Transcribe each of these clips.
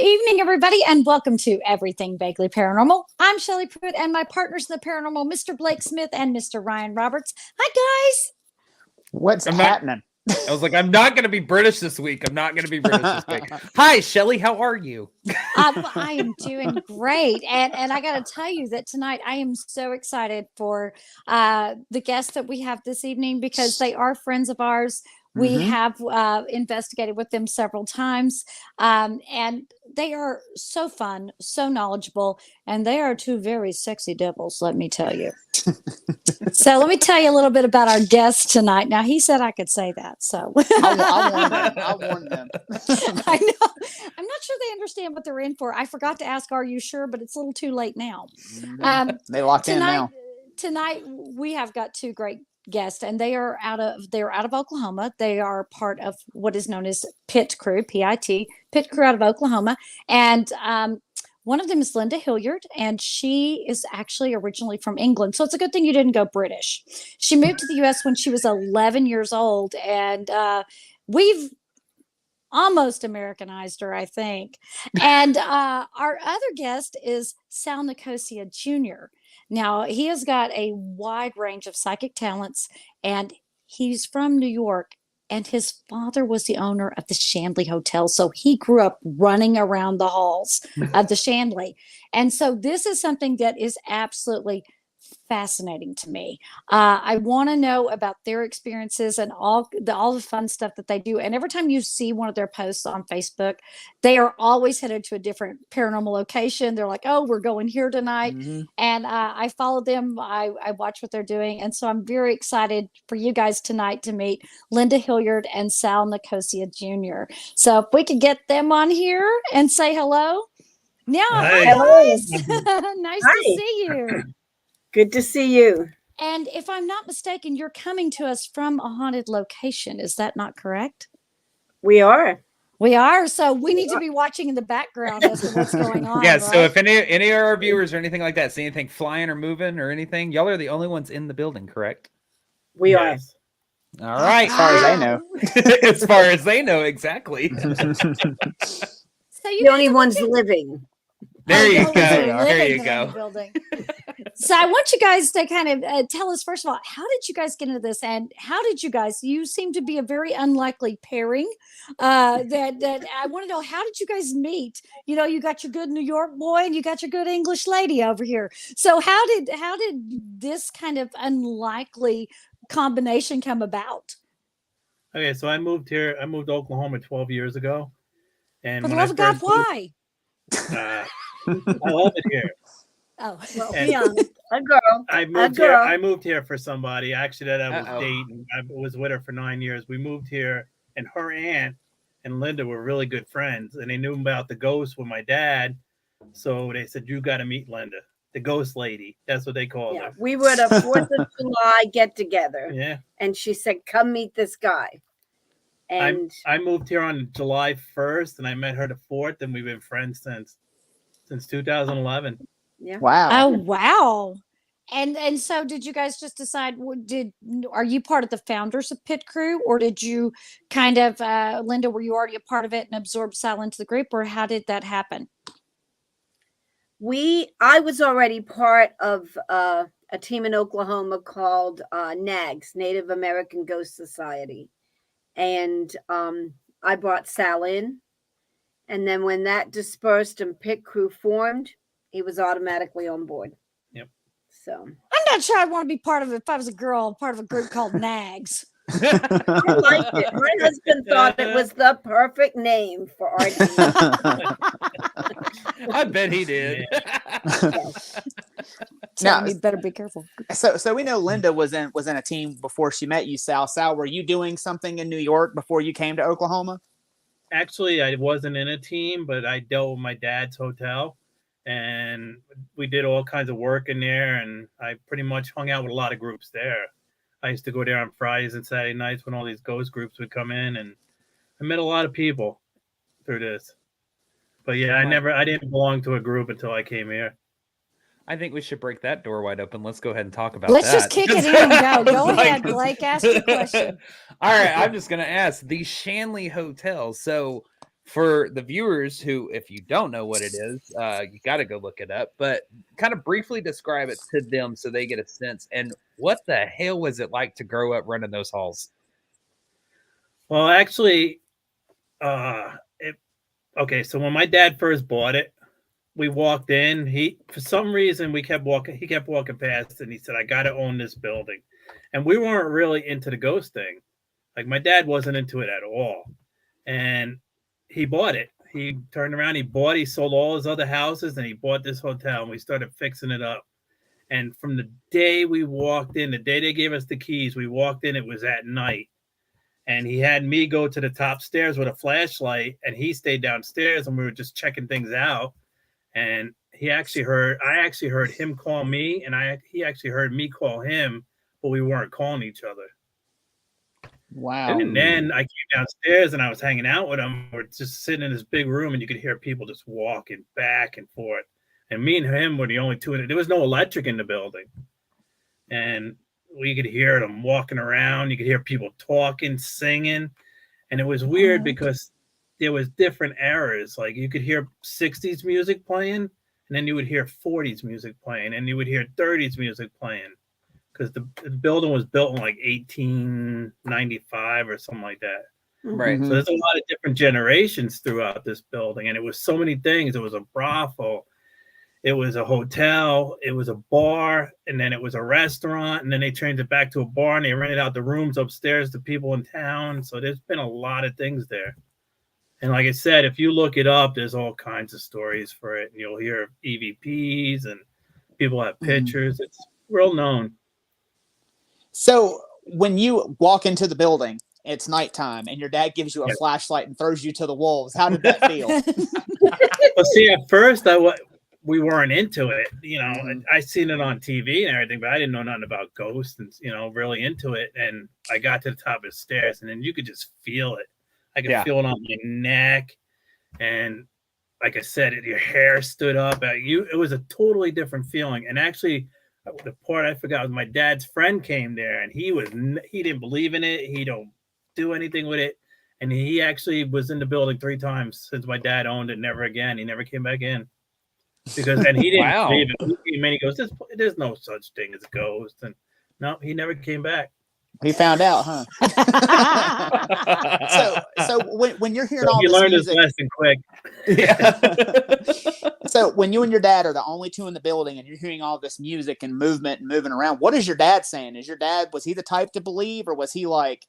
evening, everybody, and welcome to Everything Vaguely Paranormal. I'm Shelley Pruitt, and my partners in the paranormal, Mr. Blake Smith and Mr. Ryan Roberts. Hi, guys. What's happening? I was like, I'm not going to be British this week. Hi, Shelley. How are you? I am doing great. And I got to tell you that tonight I am so excited for the guests that we have this evening because they are friends of ours. We have investigated with them several times, and they are so fun, so knowledgeable, and they are two very sexy devils, let me tell you. So let me tell you a little bit about our guest tonight. Now, he said I could say that, so. I warned them. I know. I'm not sure they understand what they're in for. I forgot to ask, are you sure? But it's a little too late now. They locked in now. Tonight, we have got two great guests, and they're out of Oklahoma. They are part of what is known as Pit Crew, PIT, Pit Crew out of Oklahoma. And one of them is Linda Hillard, and she is actually originally from England. So it's a good thing you didn't go British. She moved to the U.S. when she was 11 years old, and we've almost Americanized her, I think. And our other guest is Sal Nicosia Jr. Now, he has got a wide range of psychic talents, and he's from New York, and his father was the owner of the Shanley Hotel. So he grew up running around the halls of the Shanley. And so this is something that is absolutely fascinating to me. I want to know about their experiences and all the fun stuff that they do. And every time you see one of their posts on Facebook, they are always headed to a different paranormal location. They're like, oh, we're going here tonight. And I follow them. I watch what they're doing. And so I'm very excited for you guys tonight to meet Linda Hillard and Sal Nicosia Jr. So if we could get them on here and say hello. Now, hi guys. Nice to see you. Good to see you. And if I'm not mistaken, you're coming to us from a haunted location. Is that not correct? We are. We are. So we need to be watching in the background as to what's going on. Yeah. Right? So if any of our viewers or anything like that see anything flying or moving or anything, y'all are the only ones in the building, correct? We are. All right. As far as they know. As far as they know, exactly. So the only ones living. There you go. There you go. So I want you guys to kind of tell us, first of all, how did you guys get into this? And how did you seem to be a very unlikely pairing. That I want to know, how did you guys meet? You know, you got your good New York boy and you got your good English lady over here. So how did this kind of unlikely combination come about? Okay, so I moved here. I moved to Oklahoma 12 years ago. And for the love of God, why? I love it here. Oh, well, a girl. I moved here for somebody actually that I was dating. I was with her for 9 years. We moved here, and her aunt and Linda were really good friends, and they knew about the ghost with my dad. So they said, "You got to meet Linda, the ghost lady." That's what they called her. We were at a 4th of July get together. Yeah. And she said, "Come meet this guy." And I moved here on July 1st, and I met her the 4th, and we've been friends since 2011. Yeah. Wow. Oh, wow. And so did you guys just decide, are you part of the founders of Pit Crew, or did you kind of, Linda, were you already a part of it and absorbed Sal into the group, or how did that happen? I was already part of a team in Oklahoma called NAGS, Native American Ghost Society. And I brought Sal in. And then when that dispersed and Pit Crew formed, he was automatically on board. Yep. So I'm not sure I'd want to be part of it if I was a girl, part of a group called NAGS. I liked it. My husband thought it was the perfect name for our team. I bet he did. Now, you better be careful. So we know Linda was in a team before she met you, Sal. Sal, were you doing something in New York before you came to Oklahoma? Actually, I wasn't in a team, but I dealt with my dad's hotel, and we did all kinds of work in there, and I pretty much hung out with a lot of groups there. I used to go there on Fridays and Saturday nights when all these ghost groups would come in, and I met a lot of people through this. But yeah, I didn't belong to a group until I came here. I think we should break that door wide open. Let's go ahead and talk about Let's that. Just kick it in and go. Go ahead, Blake. Ask your question. All right, I'm just going to ask the Shanley Hotel. So For the viewers who, if you don't know what it is, you got to go look it up, but kind of briefly describe it to them so they get a sense. And what the hell was it like to grow up running those halls? Well, actually, okay, so when my dad first bought it, we walked in. For some reason, we kept walking. He kept walking past, and he said, "I got to own this building," and we weren't really into the ghost thing. Like my dad wasn't into it at all, and he bought it. He turned around, he sold all his other houses, and he bought this hotel, and we started fixing it up. And from the day we walked in, the day they gave us the keys, we walked in, it was at night. And he had me go to the top stairs with a flashlight, and he stayed downstairs, and we were just checking things out. And I actually heard him call me, and he actually heard me call him, but we weren't calling each other. Wow. And then I came downstairs and I was hanging out with him. We're just sitting in this big room, and you could hear people just walking back and forth. And me and him were the only two in it. There was no electric in the building. And we could hear them walking around. You could hear people talking, singing. And it was weird because there was different eras. Like you could hear 60s music playing, and then you would hear 40s music playing, and you would hear 30s music playing. Because the building was built in like 1895 or something like that. Right. So there's a lot of different generations throughout this building. And it was so many things. It was a brothel. It was a hotel. It was a bar. And then it was a restaurant. And then they changed it back to a bar, and they rented out the rooms upstairs to people in town. So there's been a lot of things there. And like I said, if you look it up, there's all kinds of stories for it. And you'll hear EVPs, and people have pictures. It's real known. So when you walk into the building, it's nighttime, and your dad gives you a flashlight and throws you to the wolves. How did that feel? Well, see, at first we weren't into it. You know, I seen it on TV and everything, but I didn't know nothing about ghosts and, really into it. And I got to the top of the stairs, and then you could just feel it. I could feel it on my neck. And like I said, your hair stood up at you. It was a totally different feeling. And actually, the part I forgot was my dad's friend came there, and he didn't believe in it. He don't do anything with it. And he actually was in the building 3 times since my dad owned it. Never again. He never came back in because, and he didn't believe it. He goes, there's no such thing as a ghost. And no, he never came back. He found out, huh? so when you're hearing all he this learned music, his lesson quick. Yeah. So when you and your dad are the only two in the building, and you're hearing all this music and movement and moving around, what is your dad saying? Was he the type to believe, or was he like,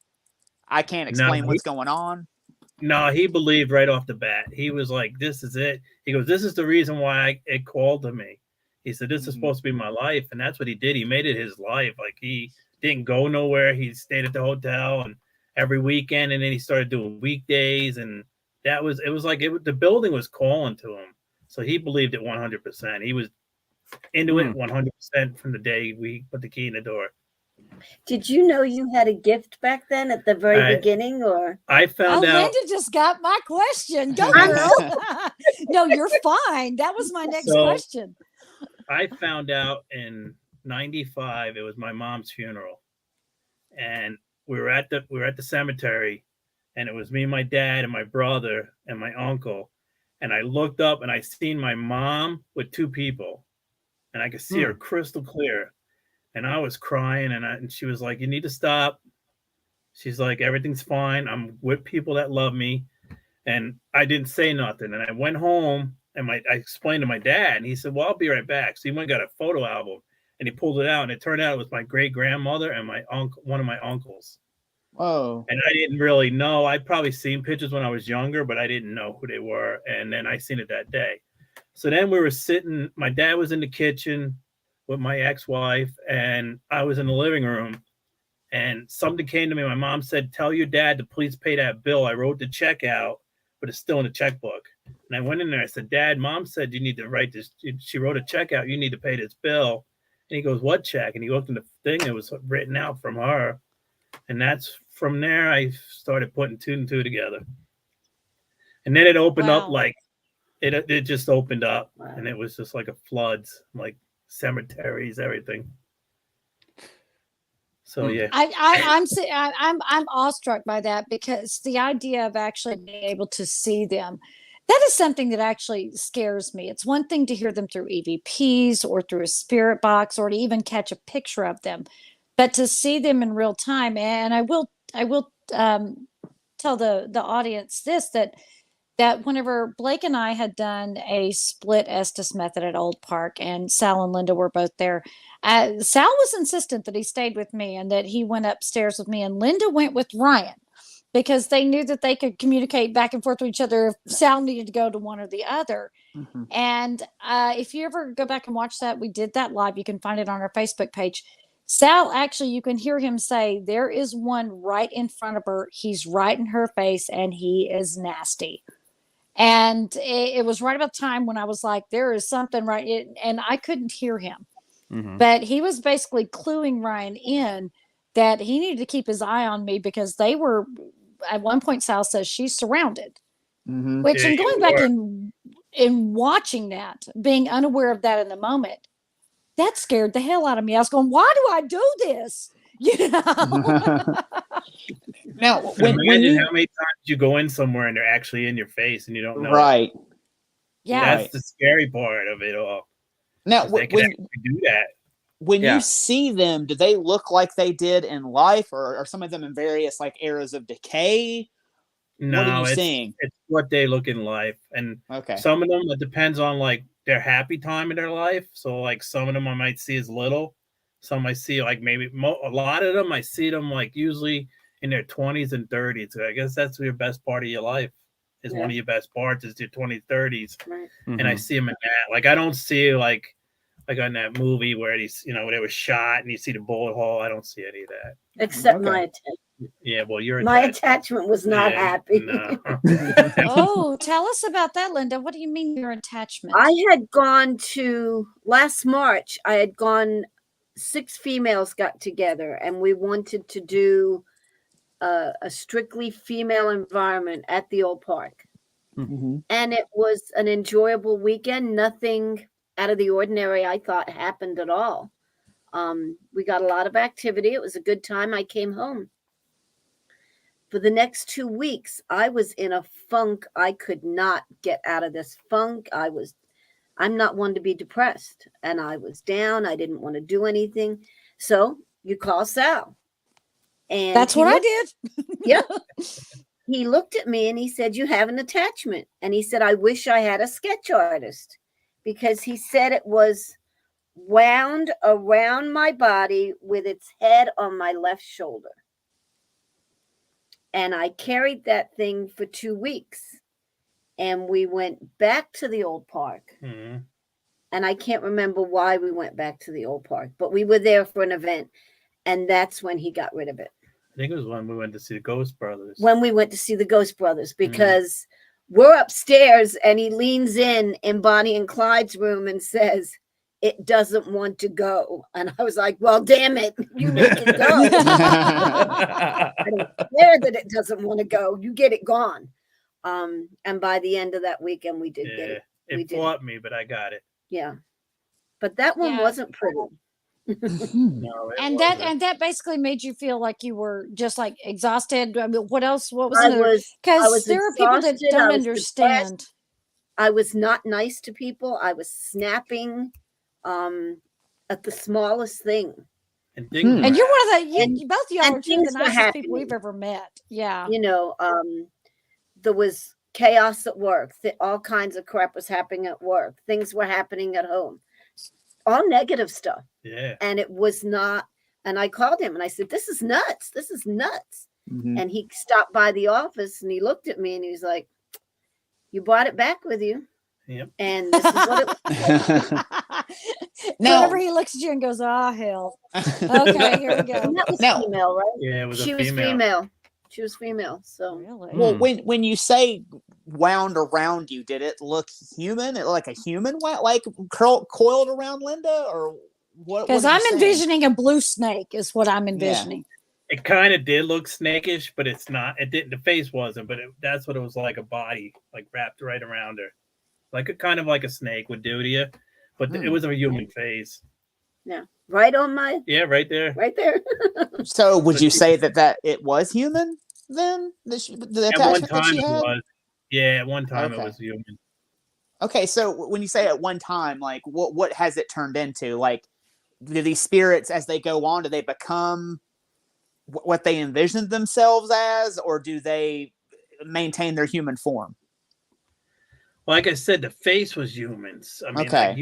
I can't explain what's going on? No, he believed right off the bat. He was like, this is it. He goes, this is the reason why it called to me. He said, this is supposed to be my life. And that's what he did. He made it his life. Like he didn't go nowhere. He stayed at the hotel and every weekend. And then he started doing weekdays. And it was like the building was calling to him. So he believed it 100%. He was into it 100% from the day we put the key in the door. Did you know you had a gift back then at the very beginning, or? I found out. Linda just got my question. Go, girl. No, you're fine. That was my next question. I found out in 95. It was my mom's funeral, and we were at the cemetery, and it was me, my dad, and my brother, and my uncle. And I looked up, and I seen my mom with 2 people, and I could see her crystal clear. And I was crying, and she was like, you need to stop. She's like, everything's fine. I'm with people that love me. And I didn't say nothing. And I went home, and I explained to my dad, and he said, well, I'll be right back. So he went and got a photo album, and he pulled it out, and it turned out it was my great-grandmother and my uncle, one of my uncles. Whoa. And I didn't really know. I'd probably seen pictures when I was younger, but I didn't know who they were. And then I seen it that day. So then we were sitting, my dad was in the kitchen with my ex-wife, and I was in the living room, and something came to me. My mom said, tell your dad to please pay that bill. I wrote the check out, but it's still in the checkbook. And I went in there. I said, Dad, Mom said you need to write this. She wrote a check out. You need to pay this bill. And he goes, what check? And he looked in the thing that was written out from her. And that's from there I started putting 2 and 2 together. And then it opened up like it just opened up, and it was just like a floods, like cemeteries, everything. So yeah, I'm awestruck by that, because the idea of actually being able to see them, that is something that actually scares me. It's one thing to hear them through EVPs or through a spirit box, or to even catch a picture of them, but to see them in real time. And I will tell the audience this, that whenever Blake and I had done a split Estes method at Old Park, and Sal and Linda were both there, Sal was insistent that he stayed with me and that he went upstairs with me, and Linda went with Ryan, because they knew that they could communicate back and forth with each other if Sal needed to go to one or the other. Mm-hmm. And if you ever go back and watch that, we did that live. You can find it on our Facebook page. Sal, actually, you can hear him say, there is one right in front of her. He's right in her face, and he is nasty. And it was right about the time when I was like, there is something right. And I couldn't hear him. Mm-hmm. But he was basically cluing Ryan in that he needed to keep his eye on me, because they were, at one point, Sal says she's surrounded. Mm-hmm. Which, Yeah, in going you back are. and watching that, being unaware of that in the moment, that scared the hell out of me. I was going, why do I do this? You know? Now, Imagine when how many times you go in somewhere and they're actually in your face and you don't know. right. Yeah. That's the scary part of it all. Now, They can actually do that. when Yeah. you see them, do they look like they did in life, or are some of them in various like eras of decay? No, What are you it's seeing? it's what they look in life, and Okay. some of them, it depends on like their happy time in their life. So like some of them I might see as little, some I see like maybe a lot of them I see them like usually in their 20s and 30s. So I guess that's your best part of your life. Is one of your best parts is your 20s, 30s, Right. and I see them in that. Like I don't see like on that movie where he's where they were shot and you see the bullet hole. I don't see any of that. Except Okay. my attachment. Yeah, well, you're My attached. attachment was not Yeah, happy. no. Oh, tell us about that, Linda. What do you mean your attachment? I had gone to last March. I had gone. 6 females got together, and we wanted to do a strictly female environment at the old park. Mm-hmm. And it was an enjoyable weekend. Nothing out of the ordinary, I thought, happened at all. We got a lot of activity. It was a good time. I came home. For the next 2 weeks, I was in a funk. I could not get out of this funk. I'm not one to be depressed, and I was down. I didn't want to do anything. So you call Sal. And That's what I did. Yeah. He looked at me and he said, you have an attachment. And he said, I wish I had a sketch artist, because he said it was wound around my body with its head on my left shoulder. And I carried that thing for 2 weeks. And we went back to the old park. Mm-hmm. And I can't remember why we went back to the old park, but we were there for an event. And that's when he got rid of it. I think it was when we went to see the Ghost Brothers. When we went to see the Ghost Brothers, because we're upstairs and he leans in Bonnie and Clyde's room and says, it doesn't want to go. And I was like, well, damn it, you make it go. I don't care that it doesn't want to go. You get it gone. And by the end of that weekend, we did get it. We It did. fought me, but I got it. Yeah. But that one Yeah. wasn't pretty. No, And that basically made you feel like you were just like exhausted. I mean, what else? What was I another? was Because there are people that exhausted, I don't was understand. depressed. I was not nice to people. I was snapping at the smallest thing. and things were And you're one of the And- you both of y'all and are two of the things were nicest people we've happening. ever met. Yeah. You know, there was chaos at work. All kinds of crap was happening at work. Things were happening at home. All negative stuff. Yeah. And it was not. And I called him and I said, this is nuts. This is nuts. Mm-hmm. And he stopped by the office and he looked at me and he was like, you brought it back with you. Yep. And this is what it was. No. Whenever he looks at you and goes, "Oh hell." Okay, here we go. And that was No. female, right? Yeah, it was She a was female. female. She was female. So Really? Well, when you say wound around you, did it look human? It like a human like coiled around Linda, or what? Because I'm envisioning a blue snake is what I'm envisioning. It kind of did look snakish, but it's not. It didn't. The face wasn't, but that's what it was like. A body like wrapped right around her, like a kind of like a snake would do to you, but it was a human face. Yeah. Right on my. Yeah, right there. Right there. So would you say that it was human then? The At one attachment that time she it had? was. Yeah, at one time it Okay. was human. Okay, so when you say at one time, like what has it turned into? Like, do these spirits, as they go on, do they become what they envisioned themselves as, or do they maintain their human form? Like I said, the face was humans. I mean, Okay. like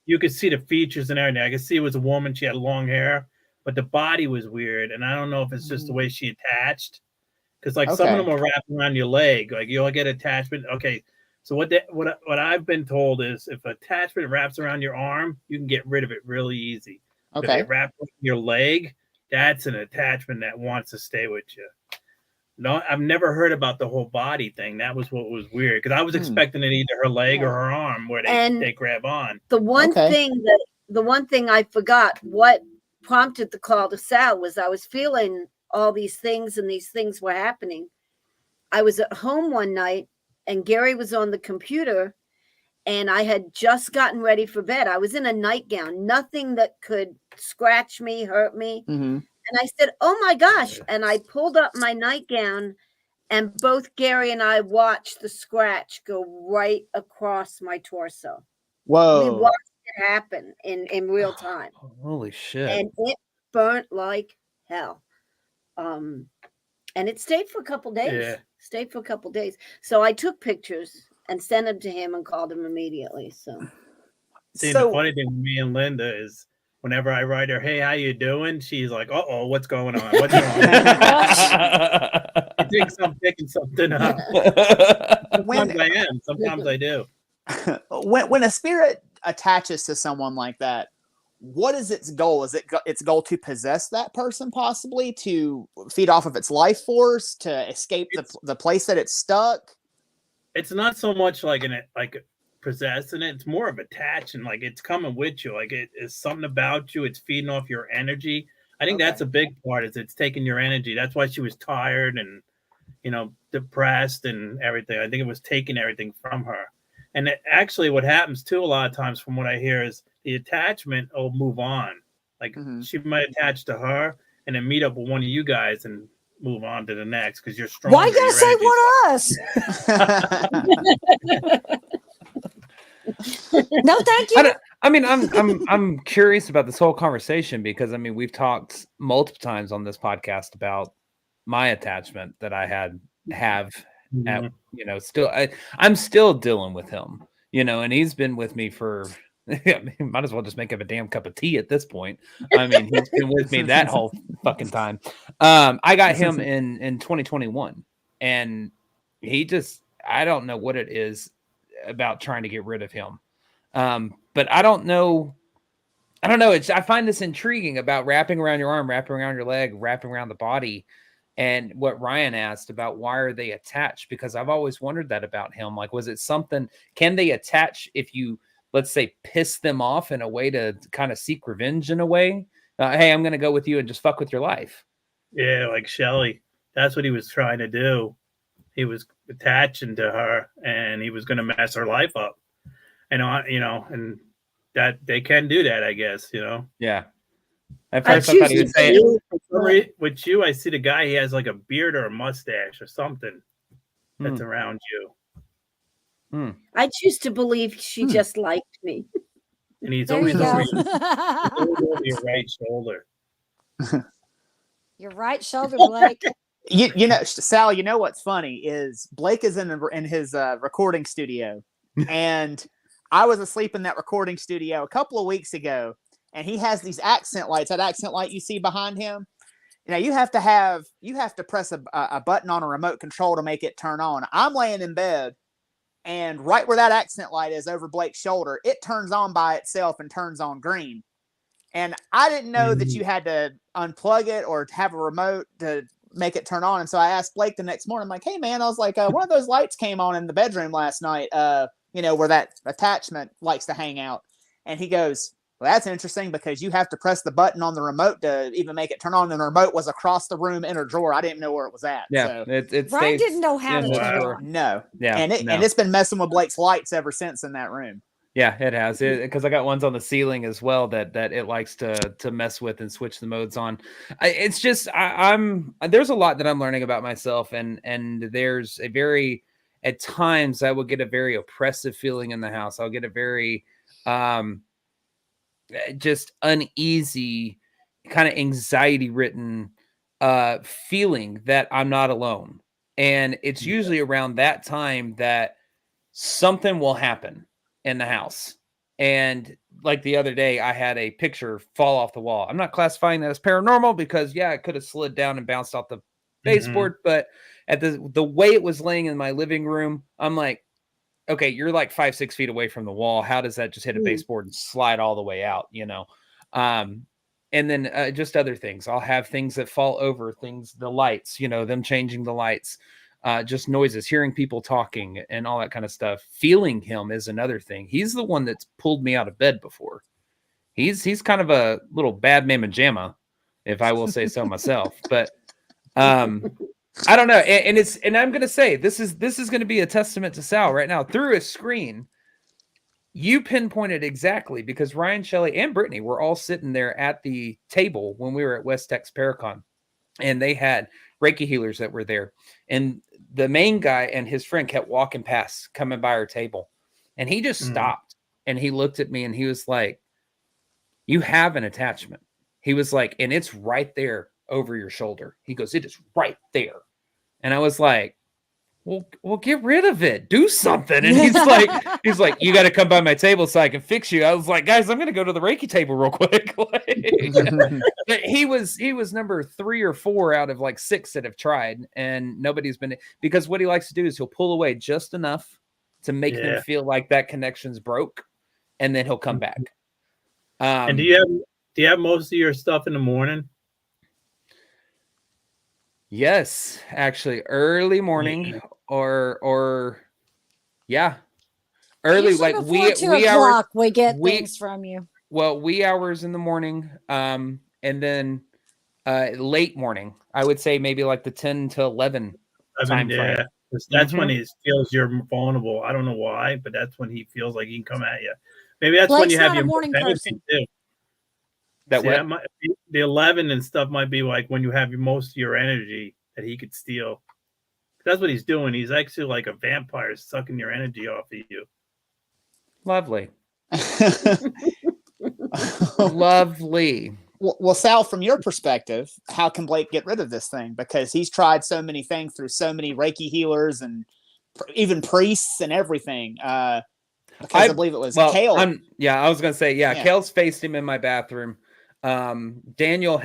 you could see the features and everything. I could see it was a woman. She had long hair, but the body was weird. And I don't know if it's just the way she attached. Because like some of them are wrapped around your leg. Like you'll get attachment. Okay. So what I've been told is if attachment wraps around your arm, you can get rid of it really easy. But if Okay. it wraps around your leg, that's an attachment that wants to stay with you. No, I've never heard about the whole body thing. That was what was weird because I was expecting it either her leg or her arm where they grab on. The one thing I forgot what prompted the call to Sal was I was feeling all these things and these things were happening. I was at home one night and Gary was on the computer and I had just gotten ready for bed. I was in a nightgown, nothing that could scratch me, hurt me. Mm-hmm. And I said, oh my gosh. And I pulled up my nightgown and both Gary and I watched the scratch go right across my torso. Whoa. We watched it happen in real time. Holy shit. And it burnt like hell. And it stayed for a couple days. Yeah. Stayed for a couple days. So I took pictures and sent them to him and called him immediately. So See, the funny thing with me and Linda is whenever I write her, hey, how you doing? She's like, uh-oh, what's going on? What's going on? I think I'm picking something up. Sometimes I am. Sometimes I do. When a spirit attaches to someone like that, what is its goal? Is it its goal to possess that person, possibly to feed off of its life force, to escape the place that it's stuck? It's not so much like possessing it. It's more of attaching. Like it's coming with you. Like it is something about you. It's feeding off your energy. I think that's a big part. Is it's taking your energy. That's why she was tired and depressed and everything. I think it was taking everything from her. And actually, what happens too a lot of times, from what I hear, is the attachment will move on. Like she might attach to her and then meet up with one of you guys and move on to the next because you're strong. Why you gotta say what us? No, thank you. I'm curious about this whole conversation because we've talked multiple times on this podcast about my attachment that I have at, still I'm still dealing with him, and he's been with me for might as well just make him a damn cup of tea at this point. He's been with me that whole fucking time. I got him in 2021 and I don't know what it is about trying to get rid of him. But I don't know. I find this intriguing about wrapping around your arm, wrapping around your leg, wrapping around the body. And what Ryan asked about why are they attached? Because I've always wondered that about him. Like, was it something, can they attach if you, let's say, piss them off in a way to kind of seek revenge in a way? Hey, I'm going to go with you and just fuck with your life. Yeah, like Shelly. That's what he was trying to do. He was attaching to her and he was going to mess her life up. And, and that they can do that, I guess, Yeah. At first I thought he was saying, with you, I see the guy, he has like a beard or a mustache or something that's around you. I choose to believe she just liked me. And he's There always you over go. your right shoulder. Your right shoulder, Blake. Sal, what's funny is Blake is in his recording studio, and I was asleep in that recording studio a couple of weeks ago, and he has these accent lights. That accent light you see behind him, you have to press a button on a remote control to make it turn on. I'm laying in bed, and right where that accent light is over Blake's shoulder, it turns on by itself and turns on green. And I didn't know that you had to unplug it or have a remote to make it turn on. And so I asked Blake the next morning, I'm like, hey man, I was like, one of those lights came on in the bedroom last night, where that attachment likes to hang out. And he goes, well, that's interesting because you have to press the button on the remote to even make it turn on. And the remote was across the room in a drawer. I didn't know where it was at. Yeah. So. Ryan didn't know how to turn it on. No. Yeah. And it's been messing with Blake's lights ever since in that room. Yeah, it has, because I got ones on the ceiling as well that it likes to mess with and switch the modes on. It's just I'm there's a lot that I'm learning about myself, and there's a very, at times I will get a very oppressive feeling in the house. I'll get a very just uneasy, kind of anxiety ridden feeling that I'm not alone, and it's usually around that time that something will happen in the house. And like the other day, I had a picture fall off the wall. I'm not classifying that as paranormal because it could have slid down and bounced off the baseboard, but at the way it was laying in my living room, I'm like, okay, you're like 5-6 feet away from the wall. How does that just hit a baseboard and slide all the way out? And then just other things. I'll have things that fall over, the lights, them changing the lights. Just noises, hearing people talking and all that kind of stuff. Feeling him is another thing. He's the one that's pulled me out of bed before. He's kind of a little bad mamma jamma, if I will say so myself. But I don't know. And I'm gonna say this is gonna be a testament to Sal right now. Through a screen, you pinpointed exactly, because Ryan, Shelley, and Brittany were all sitting there at the table when we were at West Tex Paracon, and they had Reiki healers that were there. And the main guy and his friend kept walking past, coming by our table. And he just stopped and he looked at me and he was like, you have an attachment. He was like, and it's right there over your shoulder. He goes, it is right there. And I was like, well, get rid of it. Do something. And he's like, you got to come by my table so I can fix you. I was like, guys, I'm going to go to the Reiki table real quick. But he was number 3 or 4 out of like 6 that have tried, and nobody's been, because what he likes to do is he'll pull away just enough to make them feel like that connection's broke, and then he'll come back. And do you have most of your stuff in the morning? Yes, actually, early morning or early, usually like before 2 o'clock, we get things from you. Well, wee hours in the morning, and then late morning. I would say maybe like the 10 to 11 time frame. That's when he feels you're vulnerable. I don't know why, but that's when he feels like he can come at you. Maybe that's Blake's when you have not your a morning person. too. The 11 and stuff might be like when you have most of your energy that he could steal. That's what he's doing. He's actually like a vampire sucking your energy off of you. Lovely. Lovely. Well, Sal, from your perspective, how can Blake get rid of this thing? Because he's tried so many things through so many Reiki healers and even priests and everything. Because I believe it was Kale. I was going to say, Kale's faced him in my bathroom. Daniel's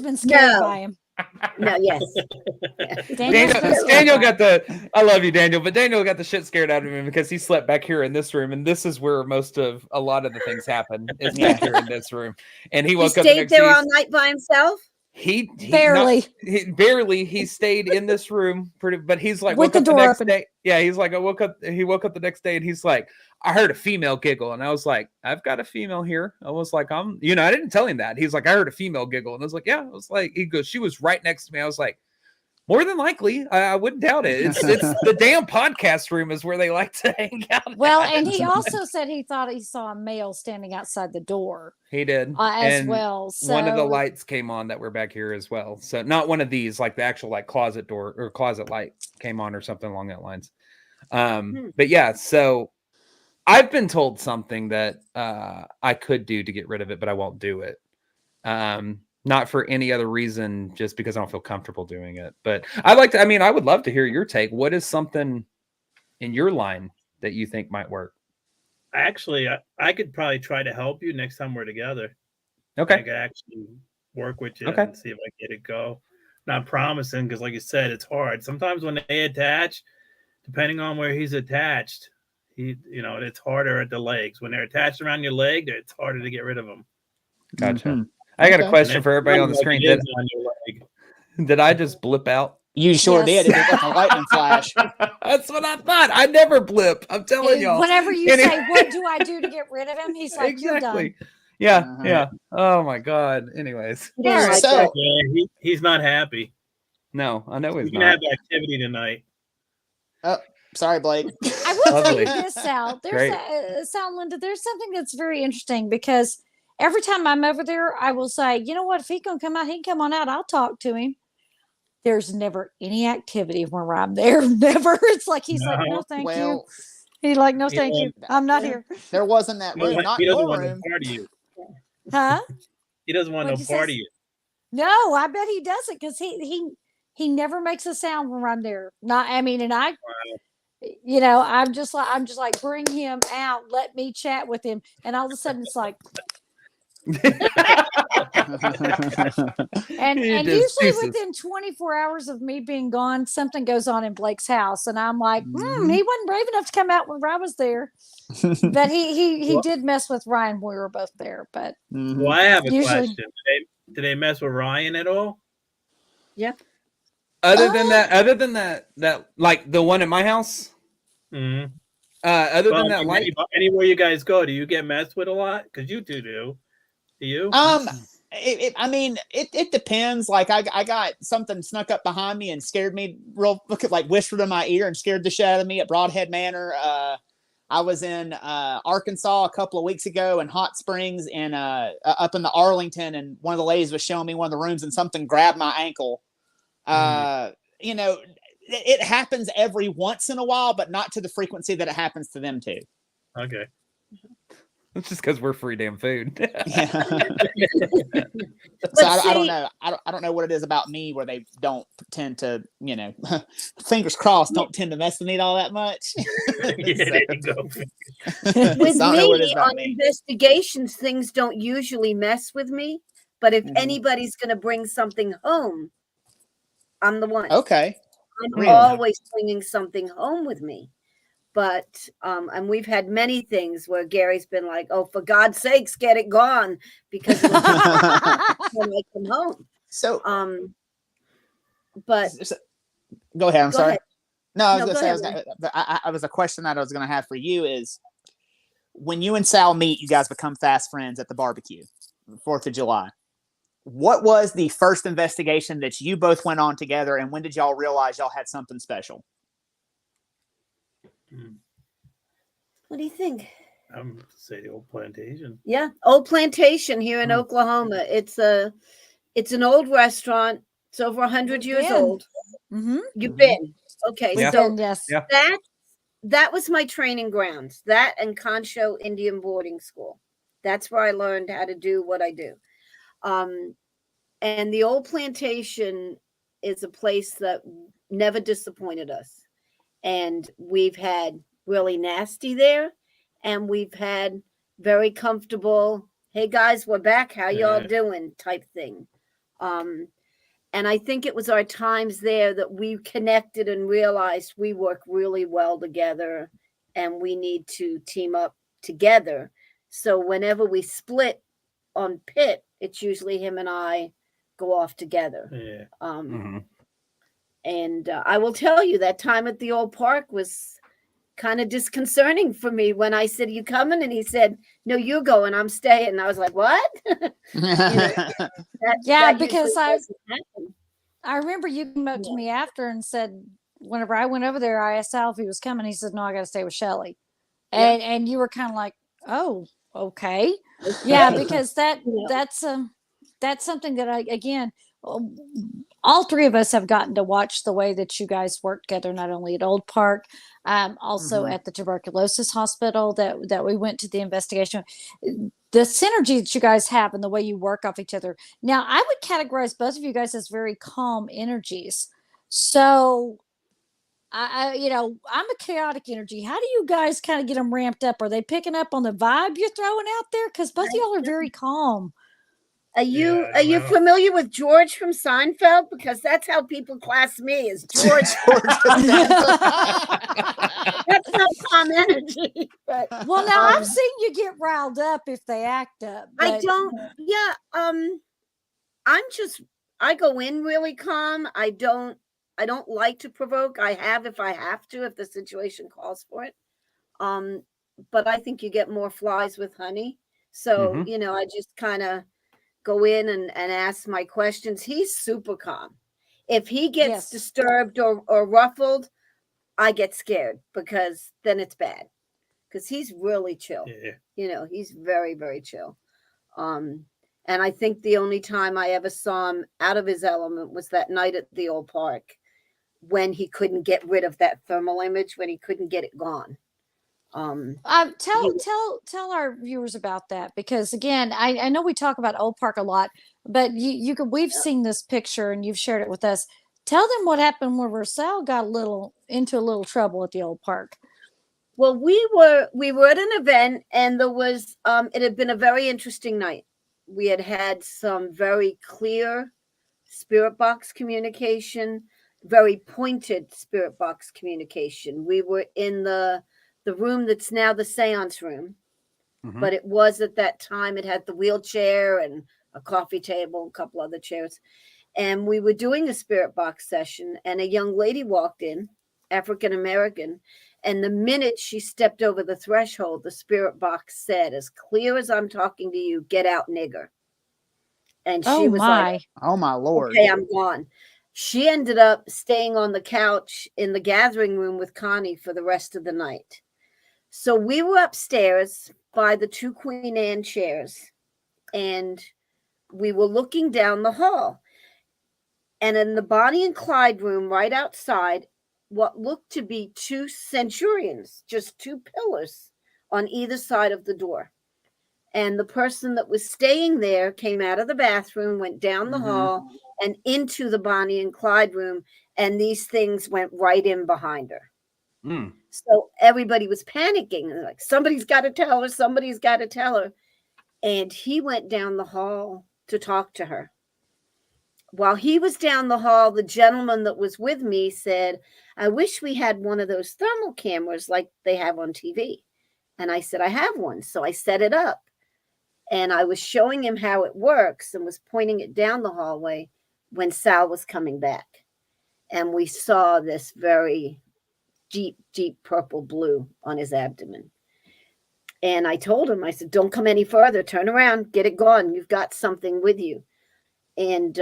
been scared by him. No, yes. Daniel got I love you, Daniel, but Daniel got the shit scared out of him because he slept back here in this room, and this is where a lot of the things happen. Is back here in this room, and he woke up. Stayed there all night by himself. He barely he stayed in this room but he's like, with the door open. Day. Yeah, he's like, he woke up the next day and he's like, I heard a female giggle, and I was like, I've got a female here. I was like, I didn't tell him that. He's like, I heard a female giggle, and I was like, yeah. I was like, he goes, she was right next to me. I was like, more than likely, I wouldn't doubt it. It's the damn podcast room is where they like to hang out. Well, and he also said he thought he saw a male standing outside the door. He did as well. So one of the lights came on that were back here as well. So not one of these, like the actual like closet door or closet light came on or something along that lines. But yeah, so I've been told something that I could do to get rid of it, but I won't do it. Not for any other reason, just because I don't feel comfortable doing it. But I would love to hear your take. What is something in your line that you think might work? Actually, I could probably try to help you next time we're together. Okay. I could actually work with you and see if I get it go. Not promising, because like you said, it's hard. Sometimes when they attach, depending on where he's attached, it's harder at the legs. When they're attached around your leg, it's harder to get rid of them. Gotcha. Mm-hmm. I got a question for everybody on the screen. Did I just blip out? You sure did. It was like a lightning flash. That's what I thought. I never blip. I'm telling y'all. Whenever you say, what do I do to get rid of him? He's like, exactly. You're done. Yeah. Oh my God. Anyways. He's not happy. No, I know he's not. We're gonna have activity tonight. Sorry, Blake. I will tell Lovely. you this, Sal. Great. Sal and Linda, there's something that's very interesting because every time I'm over there, I will say, you know what? If he can come out, he can come on out. I'll talk to him. There's never any activity when I'm there. Never. It's like he's like, no, thank you. Well, He's like, no, He thank you. won't- I'm not here. there wasn't that room, not he doesn't your want room. no part of you. Huh? He doesn't want What'd no you say? part of you. No, I bet he doesn't because he never makes a sound when I'm there. Not, I mean, and I, you know, I'm just like, bring him out, let me chat with him, and all of a sudden it's like, and He and just usually ceases. within 24 hours of me being gone, something goes on in Blake's house, and I'm like, Mhm. he wasn't brave enough to come out when I was there, but he Well- did mess with Ryan when we were both there, but Mhm. Well, I have a Usually- question. Did they mess with Ryan at all? Other than that, like the one at my house. Mm-hmm. Other than that, like anywhere you guys go, do you get messed with a lot? Because you two do. Do you? I mean, it depends. Like I got something snuck up behind me and scared me like whispered in my ear and scared the shit out of me at Broadhead Manor. I was in Arkansas a couple of weeks ago in Hot Springs and up in the Arlington, and one of the ladies was showing me one of the rooms and something grabbed my ankle. You know, it happens every once in a while, but not to the frequency that it happens to them too. Okay. it's just because we're free damn food. Yeah. But So I don't see- know. I don't know what it is about me where they don't tend to, you know, fingers crossed, don't tend to mess with me all that much. Yeah, there you go. With So I don't know what it is me about on me. investigations, things don't usually mess with me. But if Mhm. anybody's going to bring something home, I'm the one. Okay. I'm Really? always bringing something home with me. But and we've had many things where Gary's been like, "Oh, for God's sakes, get it gone," because it'll just when I come home. So But go ahead. I'm Go sorry. ahead. No, I was No, gonna go say ahead, I was a question that I was gonna have for you is when you and Sal meet, you guys become fast friends at the barbecue, 4th of July. What was the first investigation that you both went on together, and when did y'all realize y'all had something special? what do you think? I'm gonna say the old plantation. Yeah, Old Plantation here in Hmm. Oklahoma. It's an old restaurant. It's over 100 We've years been. old. Mhm. You've Mhm. been okay. Yeah. So Yes. Yeah. that was my training grounds. That and Concho Indian Boarding School. That's where I learned how to do what I do. And the Old Plantation is a place that never disappointed us. And we've had really nasty there, and we've had very comfortable, hey guys, we're back, how y'all Yeah. doing type thing. And I think it was our times there that we connected and realized we work really well together and we need to team up together. So whenever we split on Pitt, it's usually him and I go off together. Yeah. Mhm. And I will tell you that time at the old park was kind of disconcerting for me when I said, "You coming?" And he said, "No, you're going. I'm staying." And I was like, "What?" Yeah, That because usually I doesn't happen. I remember you came up to me after and said, whenever I went over there, I asked Sal if he was coming. He said, "No, I got to stay with Shelly," and you were kind of like, "Oh, okay, yeah," because Yeah. that's something that all three of us have gotten to watch the way that you guys work together, not only at Old Park, also Mhm. at the tuberculosis hospital that we went to the investigation. The synergy that you guys have and the way you work off each other. Now, I would categorize both of you guys as very calm energies. So, I'm a chaotic energy. How do you guys kind of get them ramped up? Are they picking up on the vibe you're throwing out there? Because both of y'all are very calm. Are you Yeah, I are you know. familiar with George from Seinfeld? Because that's how people class me as George. That's not calm energy. But Well, now I've seen you get riled up if they act up. I But don't. Yeah. I go in really calm. I don't like to provoke. I have if I have to, if the situation calls for it. But I think you get more flies with honey. So, Mhm. I just kind of go in and ask my questions. He's super calm. If he gets Yes. disturbed or ruffled, I get scared because then it's bad. Because he's really chill. Yeah. You know, he's very, very chill. And I think the only time I ever saw him out of his element was that night at the old park when he couldn't get rid of that thermal image, when he couldn't get it gone. Tell our viewers about that, because again, I know we talk about Old Park a lot, but we've seen this picture and you've shared it with us. Tell them what happened where Sal got into a little trouble at the Old Park. Well, we were at an event, and there was it had been a very interesting night. We had some very clear spirit box communication, very pointed spirit box communication. We were in the room that's now the seance room, but it was at that time, it had the wheelchair and a coffee table, a couple other chairs. And we were doing a spirit box session, and a young lady walked in, African-American. And the minute she stepped over the threshold, the spirit box said, as clear as I'm talking to you, "Get out, nigger." And she was like, "Oh my Lord. Okay, I'm gone." She ended up staying on the couch in the gathering room with Connie for the rest of the night. So we were upstairs by the 2 Queen Anne chairs, and we were looking down the hall. And in the Bonnie and Clyde room right outside, what looked to be 2 centurions, just 2 pillars on either side of the door. And the person that was staying there came out of the bathroom, went down the hall and into the Bonnie and Clyde room, and these things went right in behind her. So everybody was panicking, and like, somebody's got to tell her, somebody's got to tell her. And he went down the hall to talk to her. While he was down the hall, the gentleman that was with me said, "I wish we had one of those thermal cameras like they have on TV." And I said, "I have one." So I set it up, and I was showing him how it works and was pointing it down the hallway when Sal was coming back. And we saw this very deep, deep purple blue on his abdomen. And I told him, I said, "Don't come any further. Turn around, get it gone. You've got something with you." And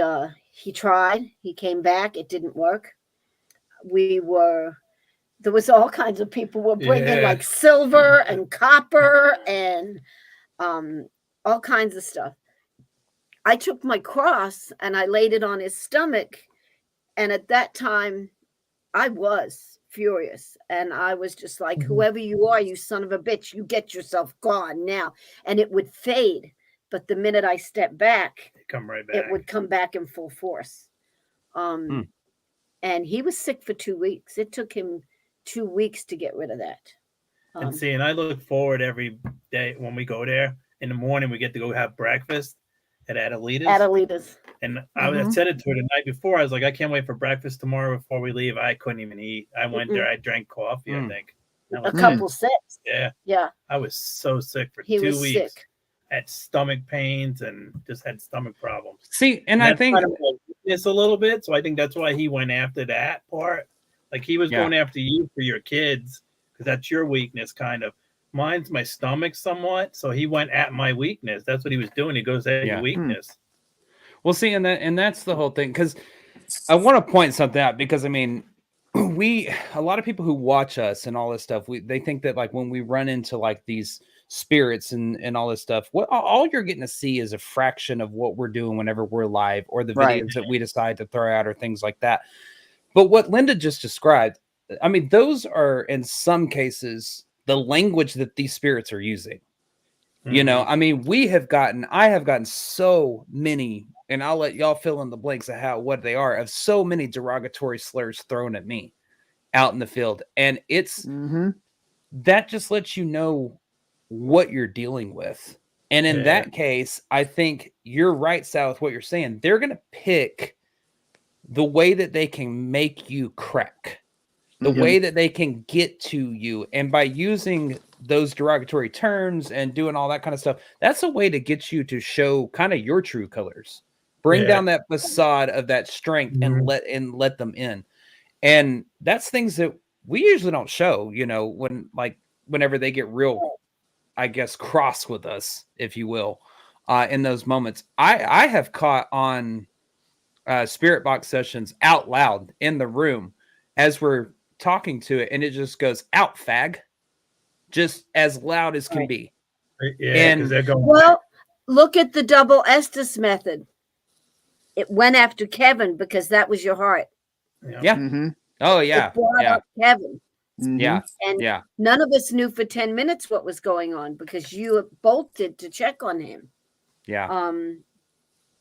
he tried. He came back. It didn't work. There was all kinds of people were bringing like silver and copper and all kinds of stuff. I took my cross and I laid it on his stomach. And at that time, I was furious. And I was just like, "Whoever you are, you son of a bitch, you get yourself gone now." And it would fade. But the minute I stepped back, Come right back. it would come back in full force. And he was sick for 2 weeks. It took him 2 weeks to get rid of that. And I look forward every day when we go there. In the morning, we get to go have breakfast at Adelita's. And I said it to her the night before. I was like, "I can't wait for breakfast tomorrow before we leave." I couldn't even eat. I went there. I drank coffee, I think. A couple sips. Yeah. I was so sick for 2 weeks. Sick. Had stomach pains and just had stomach problems. See, and I think kind of weakness a little bit. So I think that's why he went after that part. Like he was going after you for your kids because that's your weakness, kind of. Mine's my stomach somewhat. So he went at my weakness. That's what he was doing. He goes at your weakness. Well, see, and that's the whole thing. Because I want to point something out. Because I mean, a lot of people who watch us and all this stuff, they think that like when we run into like these spirits and all this stuff, all you're getting to see is a fraction of what we're doing whenever we're live, or the videos that we decide to throw out or things like that. But what Linda just described, I mean, those are in some cases the language that these spirits are using. You know, I mean, I have gotten so many, and I'll let y'all fill in the blanks of what they are, of so many derogatory slurs thrown at me out in the field. And it's that just lets you know what you're dealing with. And in that case, I think you're right, Sal, with what you're saying. They're going to pick the way that they can make you crack, the way that they can get to you. And by using those derogatory terms and doing all that kind of stuff, that's a way to get you to show kind of your true colors. Bring down that facade of that strength and let them in. And that's things that we usually don't show, you know, whenever they get real, I guess, cross with us, if you will, in those moments. I have caught on spirit box sessions out loud in the room as we're talking to it, and it just goes out, fag, just as loud as can be. Yeah, because they're going. Well, look at the double Estes method. It went after Kevin because that was your heart. Yeah. Mm-hmm. Oh yeah. It brought up Kevin. Mm-hmm. Yeah. And Yeah. none of us knew for 10 minutes what was going on because you bolted to check on him. Yeah.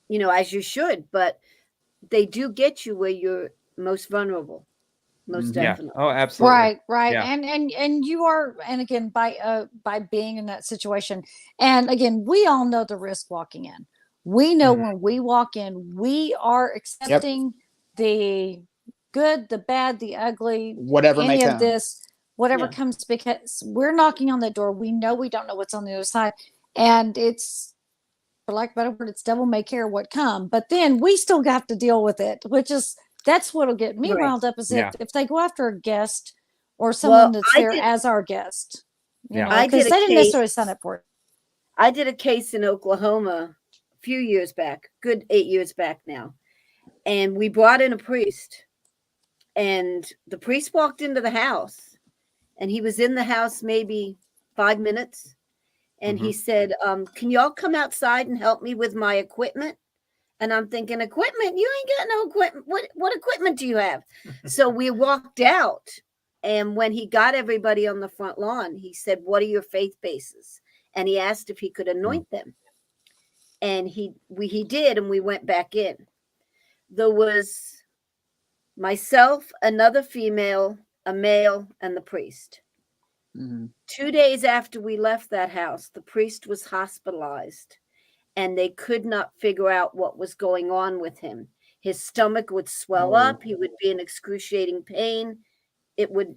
You know, as you should, but they do get you where you're most vulnerable. Most Yeah. definitely. Oh, absolutely. Right. Yeah. And you are, and again, by being in that situation, and again, we all know the risk walking in. We know when we walk in, we are accepting the good, the bad, the ugly, Whatever may any of come. this, whatever comes, because we're knocking on the door. We know we don't know what's on the other side, and it's, for lack of a better word, it's devil may care what come. But then we still have to deal with it, which is, that's what'll get me riled up, is if they go after a guest or someone that's there as our guest, you know, because they didn't necessarily sign up for it. I did a case in Oklahoma a few years back, good 8 years back now. And we brought in a priest, and the priest walked into the house, and he was in the house maybe 5 minutes. And he said, can y'all come outside and help me with my equipment? And I'm thinking, equipment? You ain't got no equipment. What equipment do you have? So we walked out. And when he got everybody on the front lawn, he said, what are your faith bases? And he asked if he could anoint them. And he did, and we went back in. There was myself, another female, a male, and the priest. 2 days after we left that house, the priest was hospitalized, and they could not figure out what was going on with him. His stomach would swell up. He would be in excruciating pain. It would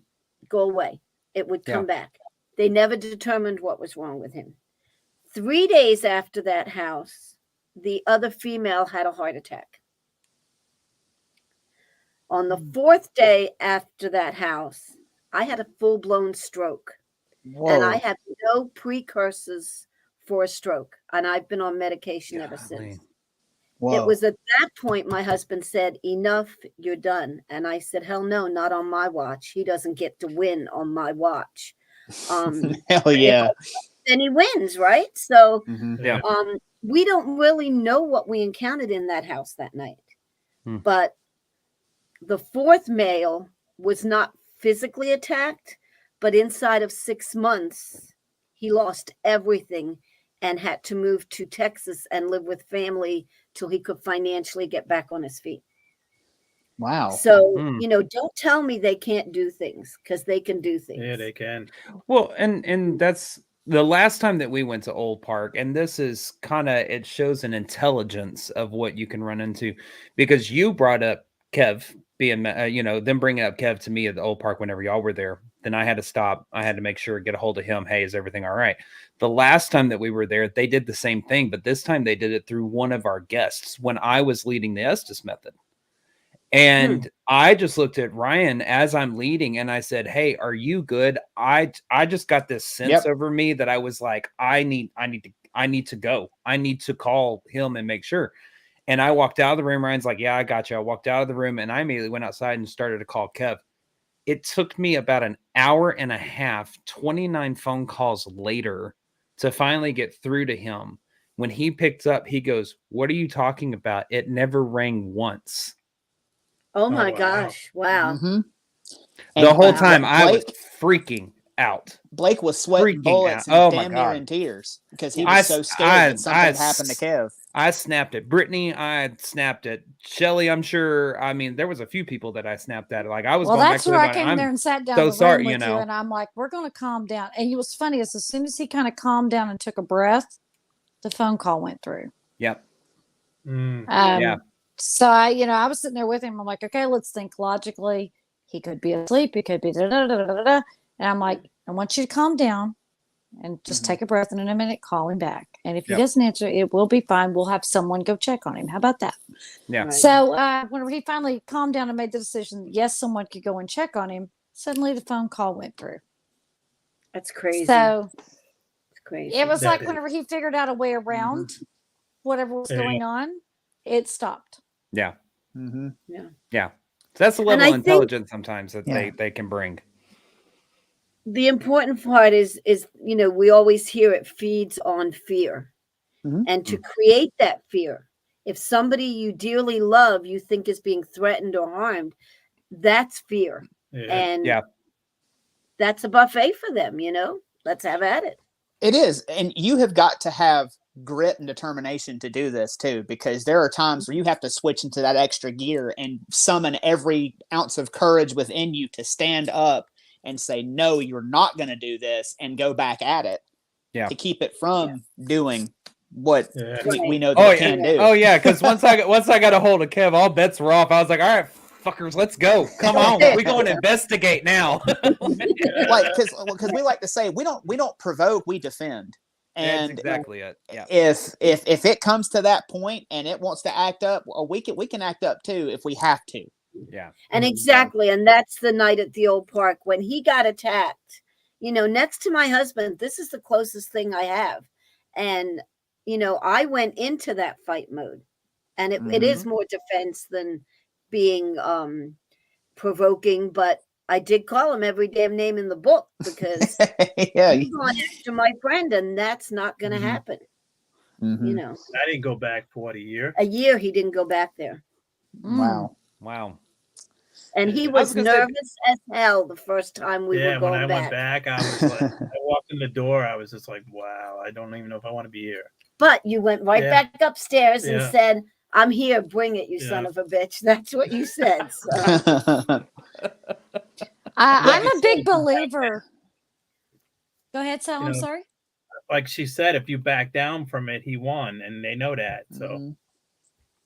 go away. It would come back. They never determined what was wrong with him. 3 days after that house, the other female had a heart attack. On the 4th day after that house, I had a full-blown stroke. Whoa. And I had no precursors for a stroke. And I've been on medication ever since. Whoa. It was at that point my husband said, enough, you're done. And I said, hell no, not on my watch. He doesn't get to win on my watch. Hell yeah. Then he wins, right? So Yeah. we don't really know what we encountered in that house that night. But the 4th male was not physically attacked, but inside of 6 months, he lost everything and had to move to Texas and live with family till he could financially get back on his feet. Wow. So, you know, don't tell me they can't do things, because they can do things. Yeah, they can. Well, and that's the last time that we went to Old Park, and this is kind of, it shows an intelligence of what you can run into, because you brought up Kev being, you know, them bringing up Kev to me at the Old Park whenever y'all were there. Then I had to stop. I had to make sure, get a hold of him. Hey, is everything all right? The last time that we were there, they did the same thing, but this time they did it through one of our guests when I was leading the Estes method. And I just looked at Ryan as I'm leading, and I said, hey, are you good? I just got this sense over me that I was like, I need to go. I need to call him and make sure. And I walked out of the room. Ryan's like, yeah, I got you. I walked out of the room, and I immediately went outside and started to call Kev. It took me about an hour and a half, 29 phone calls later, to finally get through to him. When he picked up, he goes, what are you talking about? It never rang once. Oh my gosh. Wow. The whole time I was freaking out. Blake was sweating bullets and damn near in tears because he was so scared that something happened to Kev. I snapped at Brittany. I snapped at Shelly. I'm sure. I mean, there was a few people that I snapped at. Like I was. Well, going that's back where to I came there and sat down. So the sorry, room with you know. and I'm like, we're going to calm down. And it was funny is as soon as he kind of calmed down and took a breath, the phone call went through. Yep. Yeah. So I was sitting there with him. I'm like, okay, let's think logically. He could be asleep. He could be da da da da da. And I'm like, I want you to calm down and just take a breath, and in a minute, call him back. And if he doesn't answer, it will be fine. We'll have someone go check on him. How about that? Yeah. Right. So whenever he finally calmed down and made the decision, yes, someone could go and check on him. Suddenly, the phone call went through. That's crazy. So it's crazy. it was like whenever he figured out a way around whatever was going on, it stopped. Yeah. Yeah. that's the level I of think- intelligence sometimes that Yeah. they can bring. The important part is we always hear it feeds on fear. Mhm. And to create that fear, if somebody you dearly love you think is being threatened or harmed, that's fear. Yeah. And Yeah. that's a buffet for them. Let's have at it. It is. And you have got to have grit and determination to do this too, because there are times where you have to switch into that extra gear and summon every ounce of courage within you to stand up and say, no, you're not going to do this, and go back at it. Yeah. To keep it from doing what Yeah. we know that it can do. Oh yeah, because once I got a hold of Kev, all bets were off. I was like, all right, fuckers, let's go. Come on, we go and investigate now. Like, because we like to say we don't provoke, we defend. That's And exactly it. Yeah. if it comes to that point and it wants to act up, well, we can act up too if we have to. Yeah. And exactly. And that's the night at the old park when he got attacked. Next to my husband, this is the closest thing I have. And, I went into that fight mode. And it is more defense than being provoking. But I did call him every damn name in the book because Yeah. he's going after my friend, and that's not going to happen. Mhm. I didn't go back for a year. A year he didn't go back there. Wow. Wow. And he I was was gonna say- nervous as hell the first time we were Yeah, when going I back. went back, I was like, I walked in the door, I was just like, wow, I don't even know if I want to be here. But you went right Yeah. back upstairs and Yeah. said, I'm here, bring it, you Yeah. son of a bitch. That's what you said. So. I'm a big believer. Go ahead, Sal. I'm know, sorry. Like she said, if you back down from it, he won, and they know that. So Mhm.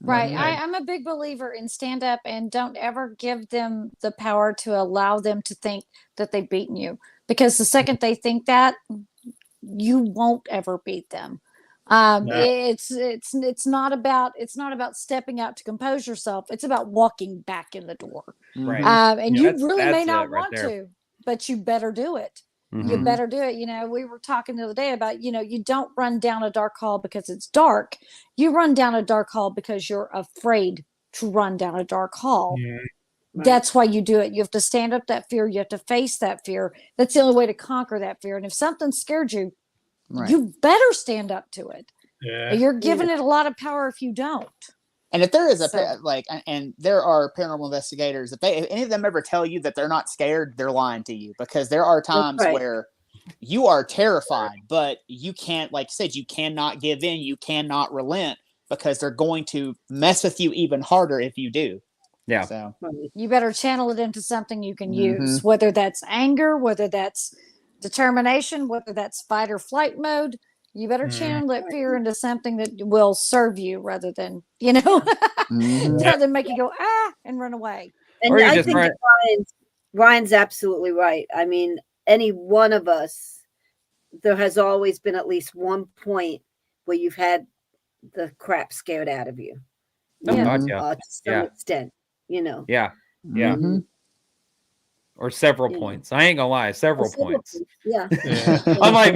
Right. Mhm. I'm a big believer in stand up and don't ever give them the power to allow them to think that they've beaten you. Because the second they think that, you won't ever beat them. No. It's not about stepping out to compose yourself. It's about walking back in the door. Right. And Yeah, you really may that's not it right want there. to, but you better do it. You Mhm. better do it. We were talking the other day about, you don't run down a dark hall because it's dark. You run down a dark hall because you're afraid to run down a dark hall. yeah. That's why you do it. You have to stand up that fear. You have to face that fear. That's the only way to conquer that fear. And if something scared you, Right. you better stand up to it. Yeah. You're giving it a lot of power if you don't. And if there is So- and there are paranormal investigators, if any of them ever tell you that they're not scared, they're lying to you, because there are times right. where you are terrified, but you can't, like you said, you cannot give in, you cannot relent, because they're going to mess with you even harder if you do. Yeah. So You better channel it into something you can Mhm. use, whether that's anger, whether that's determination, whether that's fight or flight mode. You better channel that fear into something that will serve you rather than, Mhm. rather than make you go, and run away. And Or you I just think run- that Ryan's absolutely right. I mean, any one of us, there has always been at least one point where you've had the crap scared out of you. Oh, Yeah. God, yeah. To some Yeah. extent, Yeah. Yeah. Mhm. Or several Yeah. points. I ain't gonna lie, several points. Yeah. Yeah. I'm like,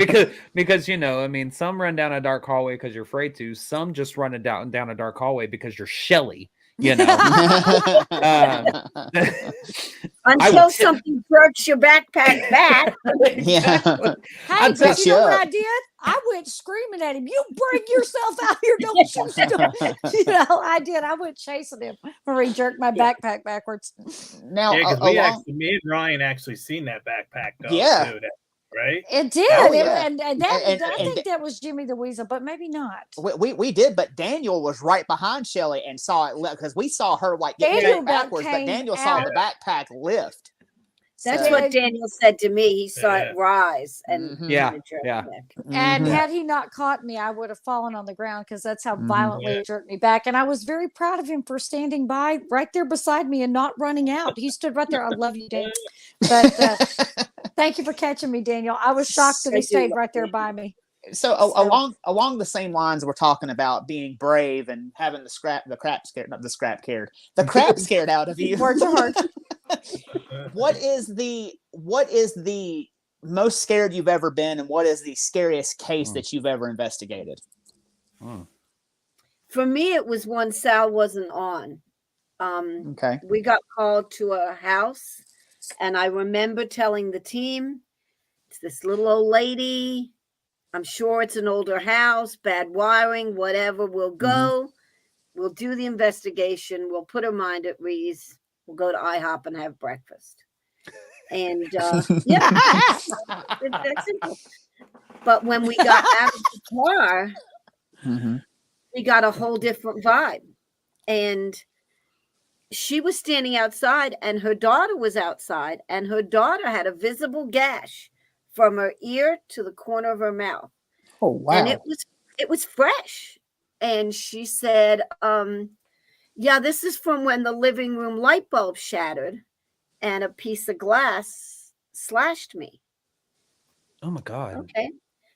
because I mean, some run down a dark hallway because you're afraid to. Some just run down a dark hallway because you're Shelly. Until something jerks your backpack back. Yeah. Hey, I'd but pick you you know what up. I did? I went screaming at him. You bring yourself out here. Don't you start. I did. I went chasing him when he jerked my backpack backwards. Now, Yeah, because along, me and Ryan actually seen that backpack go Yeah. too, right? It did. Oh, yeah. And And- I think that was Jimmy the Weasel, but maybe not. we did, but Daniel was right behind Shelly and saw it, because we saw her like get Daniel jerked backwards, but came Daniel saw out. the backpack lift. That's So- what Daniel said to me. He saw Yeah. it rise and Mhm. Yeah, and jerk yeah. back. And Mhm. had he not caught me, I would have fallen on the ground because that's how Mhm. violently he jerked me back. And I was very proud of him for standing by right there beside me and not running out. He stood right there. I love you, Dan. But thank you for catching me, Daniel. I was shocked that I he do stayed love right there you. by me. So So- along the same lines, we're talking about being brave and having the crap scared out of you. Words are hard. What is the most scared you've ever been, and what is the scariest case that you've ever investigated? Hmm. For me, it was when Sal wasn't on. Okay. We got called to a house, and I remember telling the team, it's this little old lady. I'm sure it's an older house, bad wiring, whatever. We'll go. We'll do the investigation. We'll put her mind at ease. We'll go to IHOP and have breakfast. And yeah, it's that simple. But when we got out of the car, we got a whole different vibe. And she was standing outside, and her daughter was outside, and her daughter had a visible gash from her ear to the corner of her mouth. Oh, wow. And it was fresh. And she said, yeah, this is from when the living room light bulb shattered and a piece of glass slashed me. Oh my God. Okay.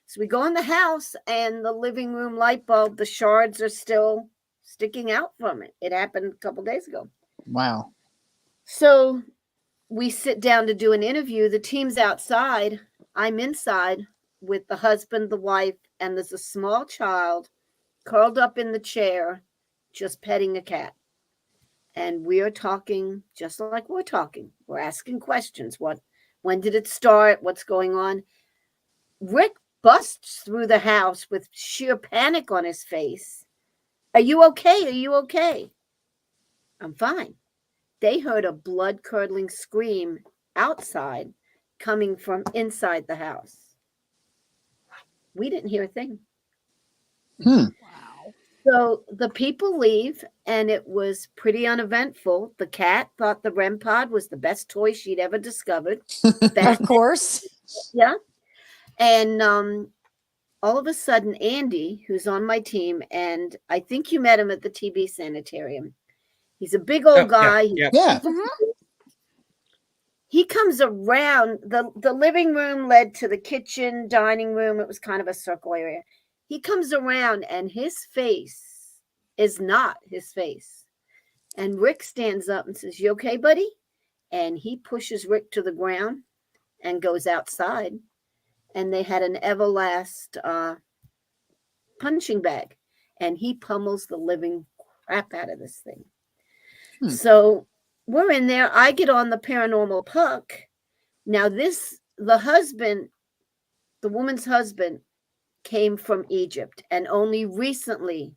So we go in the house, and the living room light bulb, the shards are still sticking out from it. It happened a couple days ago. Wow. So we sit down to do an interview. The team's outside. I'm inside with the husband, the wife, and there's a small child curled up in the chair, just petting a cat. And we are talking just like we're talking. We're asking questions. When did it start? What's going on? Rick busts through the house with sheer panic on his face. Are you okay? Are you okay? I'm fine. They heard a blood-curdling scream outside coming from inside the house. We didn't hear a thing. Wow. So the people leave, and it was pretty uneventful. The cat thought the REM pod was the best toy she'd ever discovered. Of course. Yeah. And all of a sudden, Andy, who's on my team, and I think you met him at the TB sanitarium. He's a big old guy. Yeah. He comes around. The living room led to the kitchen, dining room. It was kind of a circle area. He comes around, and his face is not his face. And Rick stands up and says, "You okay, buddy?" And he pushes Rick to the ground and goes outside. And they had an Everlast punching bag. And he pummels the living crap out of this thing. So we're in there. I get on the paranormal puck. Now the woman's husband came from Egypt, and only recently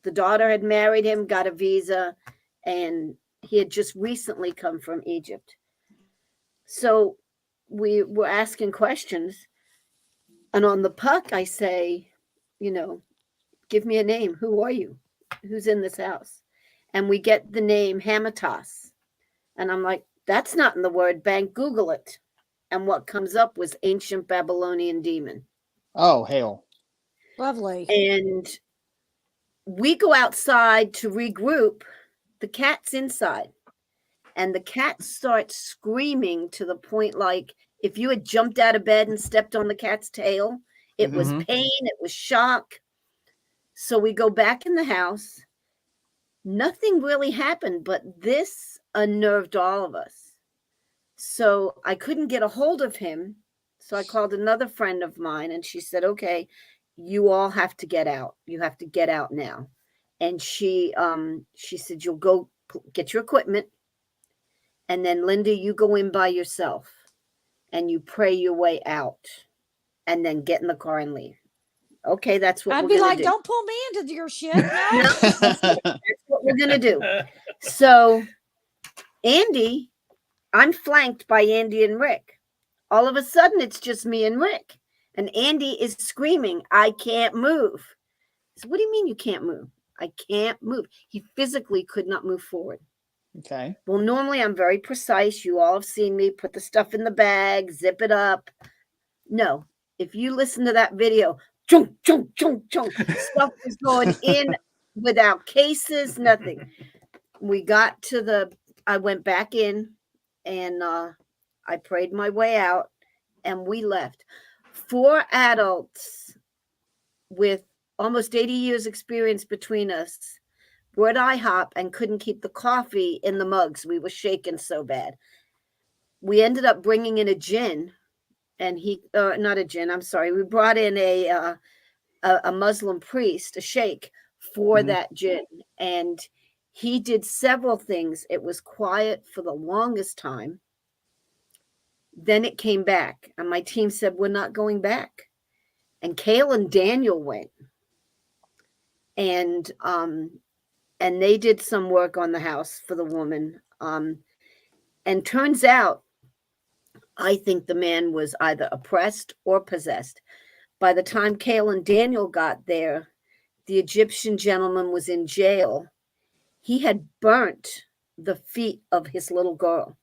the daughter had married him, got a visa, and he had just recently come from Egypt. So we were asking questions, and on the puck I say, give me a name. Who are you? Who's in this house? And we get the name Hamatos. And I'm like, that's not in the word bank. Google it. And what comes up was ancient Babylonian demon. Oh, hell. Lovely. And we go outside to regroup. The cat's inside. And the cat starts screaming to the point like if you had jumped out of bed and stepped on the cat's tail. It was pain. It was shock. So we go back in the house. Nothing really happened, but this unnerved all of us. So I couldn't get a hold of him. So I called another friend of mine, and she said, "Okay, you all have to get out. You have to get out now." And she said, "You'll go get your equipment. And then Linda, you go in by yourself and you pray your way out and then get in the car and leave." Okay, that's what I'd be like, don't pull me into your shit. No. That's what we're going to do. So Andy, I'm flanked by Andy and Rick. All of a sudden, it's just me and Rick. And Andy is screaming, "I can't move." So what do you mean you can't move? I can't move. He physically could not move forward. Okay. Well, normally I'm very precise. You all have seen me put the stuff in the bag, zip it up. No, if you listen to that video, chunk, chunk, chunk, chunk, stuff is going in without cases, nothing. We got to I went back in and I prayed my way out and we left. 4 adults with almost 80 years experience between us were at IHOP and couldn't keep the coffee in the mugs. We were shaking so bad. We ended up bringing in a gin, and not a gin, I'm sorry. We brought in a Muslim priest, a sheikh, for that gin. And He did several things. It was quiet for the longest time. Then it came back, and my team said, we're not going back. And Cale and Daniel went. And they did some work on the house for the woman. And turns out, I think the man was either oppressed or possessed. By the time Cale and Daniel got there, the Egyptian gentleman was in jail. He had burnt the feet of his little girl.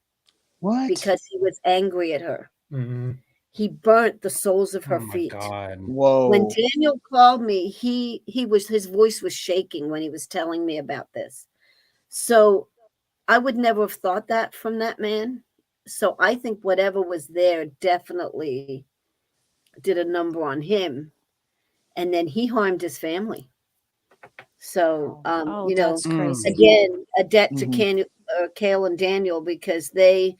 What? Because he was angry at her. Mm-hmm. He burnt the soles of her Oh my feet. God. Whoa. When Daniel called me, his voice was shaking when he was telling me about this. So I would never have thought that from that man. So I think whatever was there definitely did a number on him. And then he harmed his family. So, that's crazy. again, a debt to Mhm. Cale and Daniel, because they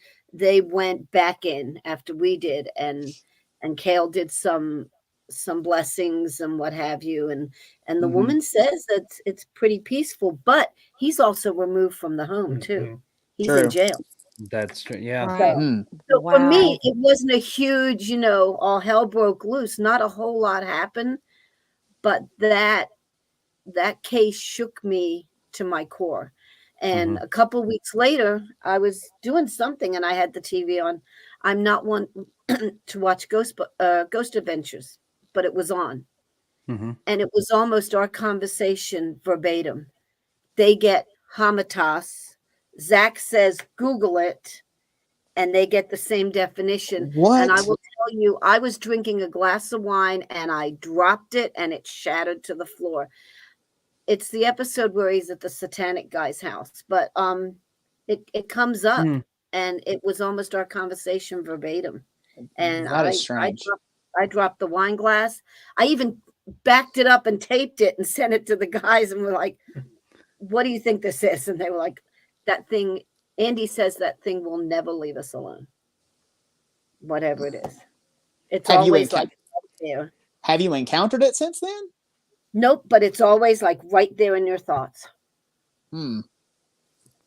went back in after we did, and Cale did some blessings and what have you, and the Mhm. woman says that it's pretty peaceful, but he's also removed from the home too. He's True. in jail. That's true. Yeah. Right. Mhm. So for Wow. me, it wasn't a huge, all hell broke loose. Not a whole lot happened, but that case shook me to my core. And a couple of weeks later, I was doing something and I had the TV on. I'm not one to watch Ghost Adventures, but it was on. Mm-hmm. And it was almost our conversation verbatim. They get Hamatas. Zach says, Google it. And they get the same definition. What? And I will tell you, I was drinking a glass of wine and I dropped it and it shattered to the floor. It's the episode where he's at the satanic guy's house, but it comes up, and it was almost our conversation verbatim. And That is strange. I dropped the wine glass. I even backed it up and taped it and sent it to the guys, and we're like, "What do you think this is?" And they were like, "That thing." Andy says that thing will never leave us alone, whatever it is. It's Have you always like right there. Have you encountered it since then? Nope, but it's always like right there in your thoughts.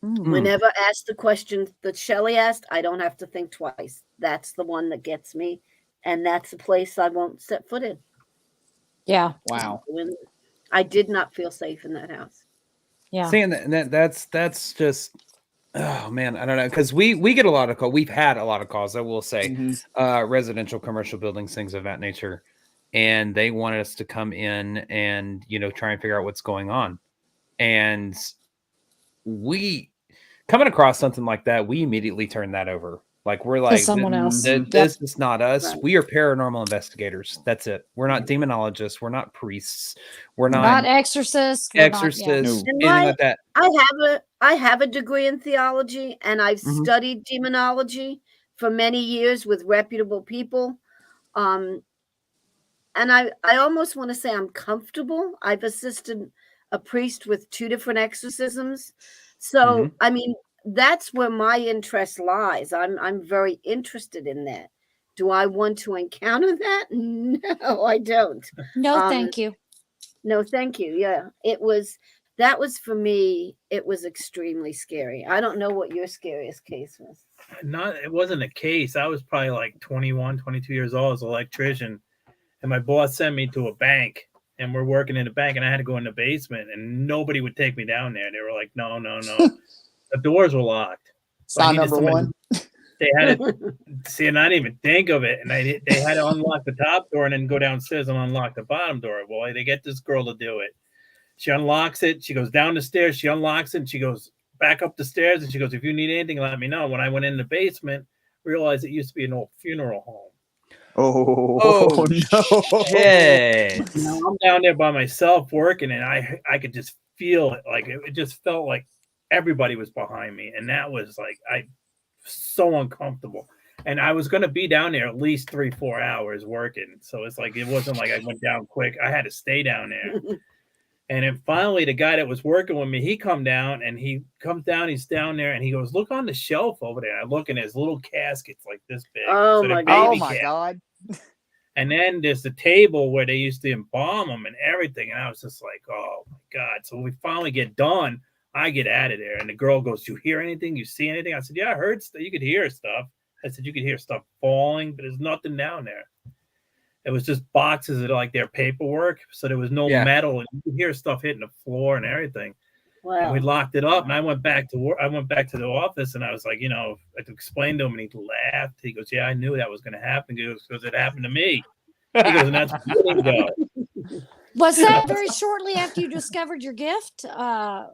Whenever asked the question that Shelley asked, I don't have to think twice. That's the one that gets me, and that's the place I won't set foot in. Yeah. Wow. I did not feel safe in that house. Yeah. Seeing that's just, oh man, I don't know, because we get a lot of calls. We've had a lot of calls, I will say, residential, commercial buildings, things of that nature, and they wanted us to come in and try and figure out what's going on. And we coming across something like that, we immediately turn that over. Like, we're like, someone else. This is not us. Right. We are paranormal investigators. That's it. We're not demonologists. We're not priests. We're not exorcists. exorcists. And Anything like that. I have a degree in theology, and I've studied demonology for many years with reputable people. And I almost want to say I'm comfortable. I've assisted a priest with 2 different exorcisms. So, I mean, that's where my interest lies. I'm very interested in that. Do I want to encounter that? No, I don't. No, thank you. No, thank you. Yeah, that was for me. It was extremely scary. I don't know what your scariest case was. It wasn't a case. I was probably like 21, 22 years old as an electrician. And my boss sent me to a bank, and we're working in a bank, and I had to go in the basement, and nobody would take me down there. They were like, no. The doors were locked. So Sign number 1. They had to see, and I didn't even think of it. And they had to unlock the top door and then go downstairs and unlock the bottom door. Boy, they get this girl to do it. She unlocks it. She goes down the stairs. She unlocks it. And she goes back up the stairs. And she goes, if you need anything, let me know. When I went in the basement, realized it used to be an old funeral home. Oh no! Hey. I'm down there by myself working, and I could just feel it. Like it just felt like everybody was behind me, and that was like so uncomfortable. And I was going to be down there at least 3-4 hours working, so it's like it wasn't like I went down quick. I had to stay down there. And then finally, the guy that was working with me, he comes down, he's down there, and he goes, look on the shelf over there. I look, and there's little caskets like this big. Oh, my God. Oh my God! And then there's the table where they used to embalm them and everything. And I was just like, oh my God. So we finally get done. I get out of there. And the girl goes, "You hear anything? You see anything?" I said, "Yeah, I heard stuff. You could hear stuff." I said, "You could hear stuff falling, but there's nothing down there." It was just boxes of like their paperwork. So there was no metal, and you could hear stuff hitting the floor and everything. Wow. And we locked it up, and I went back to work. I went back to the office, and I was like, I had to explain to him, and he laughed. He goes, "Yeah, I knew that was going to happen." He goes, "Because it happened to me." He goes, "And that's where you go." Was that very shortly after you discovered your gift? No,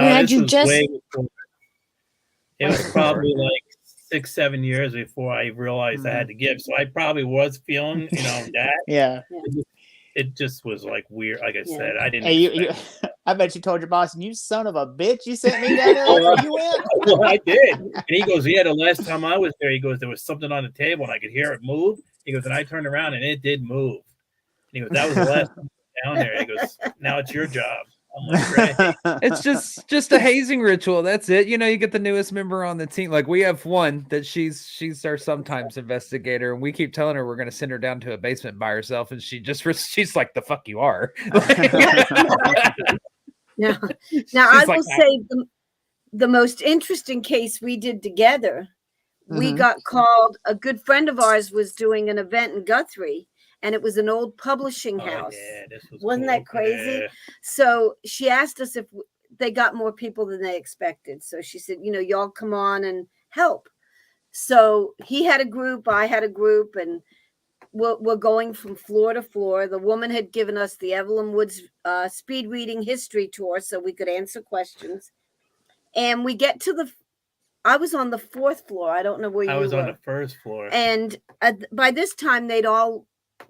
had this you was just way before. It was probably like 6-7 years before I realized I had the gift. So I probably was feeling, that. Yeah. It just was like weird. Like I said, I didn't. Hey, I bet you told your boss, "You son of a bitch, you sent me down there after you went." Well, I did. And he goes, "Yeah, the last time I was there," he goes, "there was something on the table and I could hear it move." He goes, "And I turned around and it did move." And he goes, "That was the last time down there." He goes, "Now it's your job." I'm like, "Great." It's just a hazing ritual. That's it. You get the newest member on the team. Like we have one that she's our sometimes investigator, and we keep telling her we're going to send her down to a basement by herself, and she's like, "The fuck you are." Now I will say the most interesting case we did together. We got called. A good friend of ours was doing an event in Guthrie. And it was an old publishing house. Yeah, Wasn't cool. that crazy? Yeah. So she asked us if they got more people than they expected. So she said, y'all come on and help. So he had a group, I had a group, and we're going from floor to floor. The woman had given us the Evelyn Woods speed reading history tour so we could answer questions. And we get to I was on the 4th floor. I don't know where you were. I was on the 1st floor. And by this time, they'd all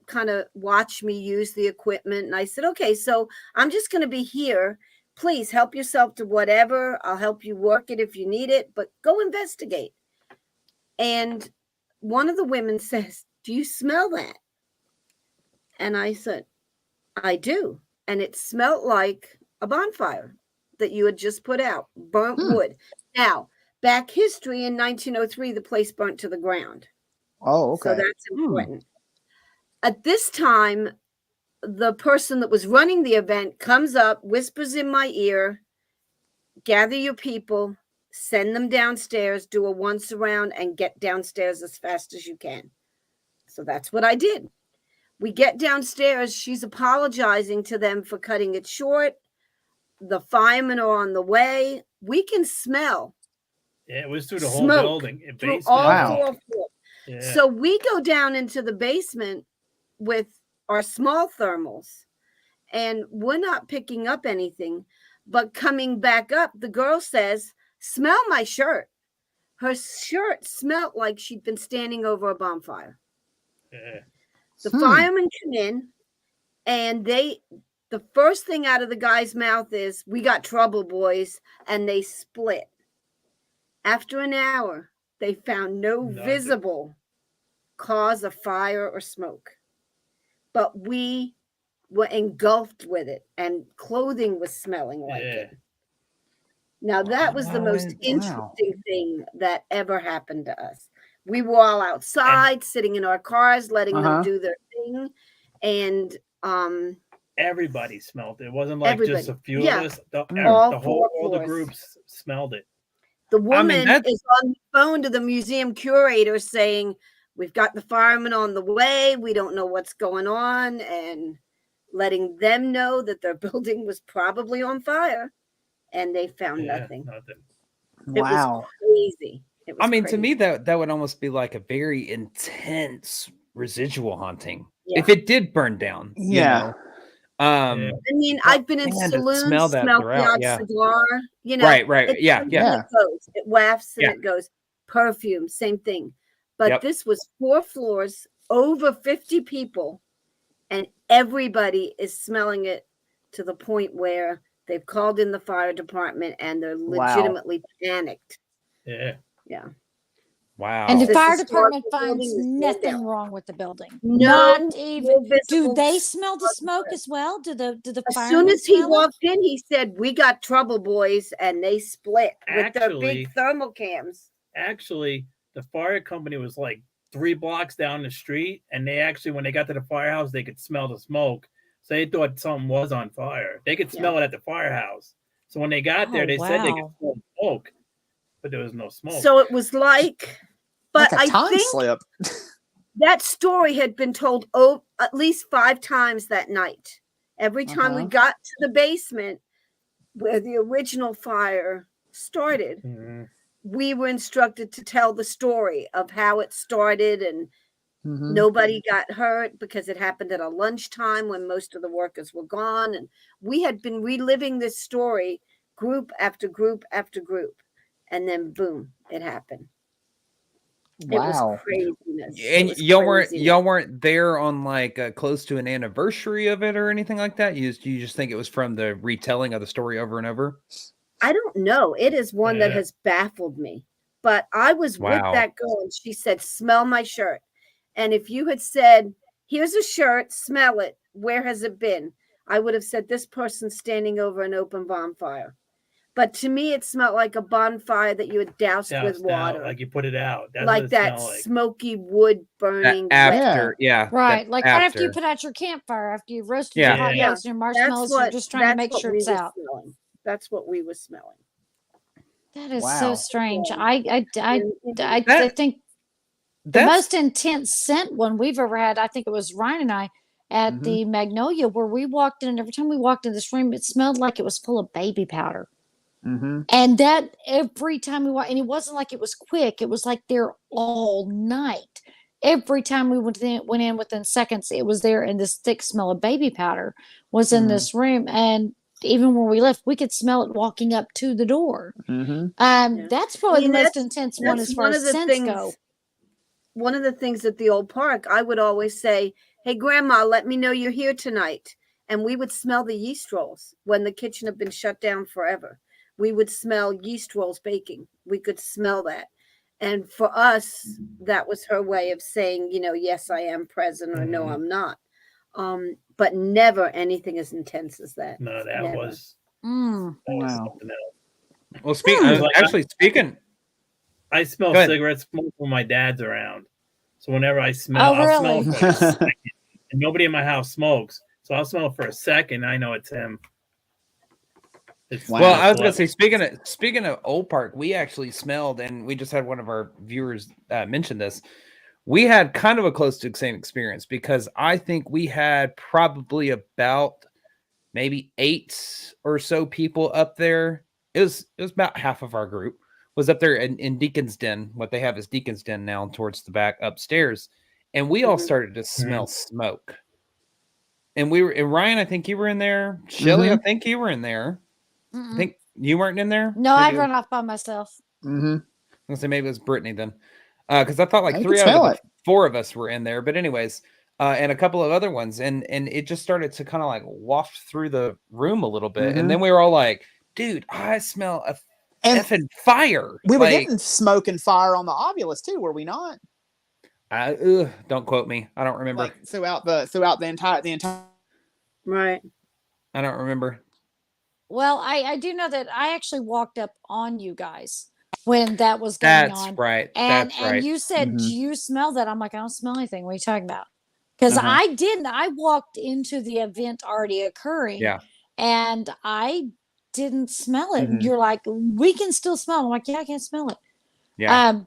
kind of watch me use the equipment, and I said, "Okay, so I'm just going to be here. Please help yourself to whatever. I'll help you work it if you need it, but go investigate." And one of the women says, "Do you smell that?" And I said, "I do." And it smelled like a bonfire that you had just put out, burnt wood. Now, back history, in 1903, the place burnt to the ground. Oh, okay. So that's important. At this time, the person that was running the event comes up, whispers in my ear, "Gather your people, send them downstairs, do a once around, and get downstairs as fast as you can." So that's what I did. We get downstairs. She's apologizing to them for cutting it short. The firemen are on the way. We can smell. Yeah, it was through the whole smoke building. through Basement. all 4 floors. Yeah. So we go down into the basement with our small thermals, and we're not picking up anything, but coming back up, the girl says, "Smell my shirt." Her shirt smelled like she'd been standing over a bonfire. Yeah. The firemen come in, and the first thing out of the guy's mouth is, "We got trouble, boys," and they split. After an hour, they found no visible cause of fire or smoke. But we were engulfed with it, and clothing was smelling like it. Now, that was the most interesting thing that ever happened to us. We were all outside, sitting in our cars, letting them do their thing. And everybody smelled it. It wasn't like just a few of us. All the groups smelled it. The woman is on the phone to the museum curator saying, "We've got the firemen on the way. We don't know what's going on," and letting them know that their building was probably on fire, and they found nothing. It was crazy. It was to crazy. me, that would almost be like a very intense residual haunting if it did burn down. Yeah. I've been in saloons, smelled the odd cigar. Right. Yeah. It wafts and it goes. Perfume, same thing. But this was 4 floors, over 50 people, and everybody is smelling it to the point where they've called in the fire department and they're legitimately panicked. Yeah. Wow. And the fire department finds nothing wrong with the building. Not even. Do they smell the smoke as well? Do the as soon as he walked in, he said, "We got trouble, boys," and they split with their big thermal cams. Actually, the fire company was like 3 blocks down the street, and they actually, when they got to the firehouse, they could smell the smoke. So they thought something was on fire. They could smell it at the firehouse. So when they got there, Oh, they said they could wow. smell smoke, but there was no smoke. So it was like, but Like a I time think slip. that story had been told at least 5 times that night. Every time we got to the basement where the original fire started, we were instructed to tell the story of how it started, and nobody got hurt because it happened at a lunchtime when most of the workers were gone. And we had been reliving this story group after group after group. And then boom, it happened. Wow. It was craziness. And y'all weren't there on like close to an anniversary of it or anything like that. You just think it was from the retelling of the story over and over? I don't know. It is one that has baffled me. But I was with that girl and she said, "Smell my shirt." And if you had said, "Here's a shirt, smell it. Where has it been?" I would have said, "This person's standing over an open bonfire." But to me, it smelled like a bonfire that you had doused with water. Like you put it out. That's like that smoky wood burning. After, right. Like right after you put out your campfire, after you've roasted your hot dogs and your marshmallows, you're just trying to make sure it's out. That's what we were smelling. That is so strange. I think the most intense scent one we've ever had, I think it was Ryan and I at the Magnolia, where we walked in, and every time we walked in this room, it smelled like it was full of baby powder. And that every time we walked, and it wasn't like it was quick, it was like there all night. Every time we went in within seconds, it was there, and this thick smell of baby powder was in this room. And even when we left, we could smell it walking up to the door. That's probably the most intense one as far as scents go. One of the things at the old park, I would always say, "Hey, Grandma, let me know you're here tonight." And we would smell the yeast rolls when the kitchen had been shut down forever. We would smell yeast rolls baking. We could smell that. And for us, that was her way of saying, yes, I am present, or no, I'm not. But never anything as intense as that. No, that was wow. something else. Well, speaking, I smell cigarette smoke when my dad's around. So whenever I smell, I'll smell for a second. And nobody in my house smokes. So I'll smell for a second. I know it's him. Well, I was going to say, speaking of Old Park, we actually smelled, and we just had one of our viewers mention this. We had kind of a close to the same experience, because I think we had probably about maybe 8 or so people up there. It was about half of our group was up there in Deacon's Den. What they have is Deacon's Den now towards the back upstairs. And we all started to smell smoke. And Ryan, I think you were in there. Shelly, I think you were in there. I think you weren't in there. No, I'd run off by myself. I'm gonna say maybe it was Brittany then, because I thought like 3 out of the 4 of us were in there. But anyways, and a couple of other ones, and it just started to kind of like waft through the room a little bit, and then we were all like, "Dude, I smell a effing fire." We were getting smoke and fire on the Ovilus too, were we not? Don't quote me. I don't remember. Like throughout the entire. Right. I don't remember. Well, I do know that I actually walked up on you guys when that was going on. That's right. And you said, "Do you smell that?" I'm like, "I don't smell anything. What are you talking about?" Because I didn't. I walked into the event already occurring. Yeah. And I didn't smell it. And you're like, "We can still smell it." I'm like, "Yeah, I can't smell it." Yeah.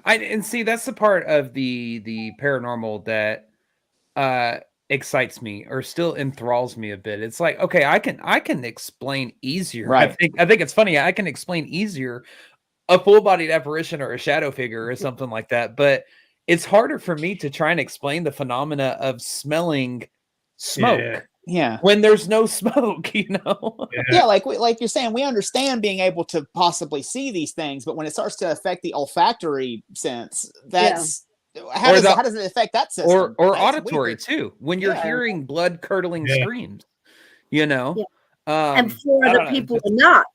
And see, that's the part of the paranormal that excites me or still enthralls me a bit. It's like, okay, I can explain easier. Right. I think it's funny. I can explain easier a full-bodied apparition or a shadow figure or something like that. But it's harder for me to try and explain the phenomena of smelling smoke. Yeah. When there's no smoke, Yeah, like you're saying, we understand being able to possibly see these things, but when it starts to affect the olfactory sense, that's how does it affect that system? Or auditory too, when you're hearing blood curdling screams, and for other people not,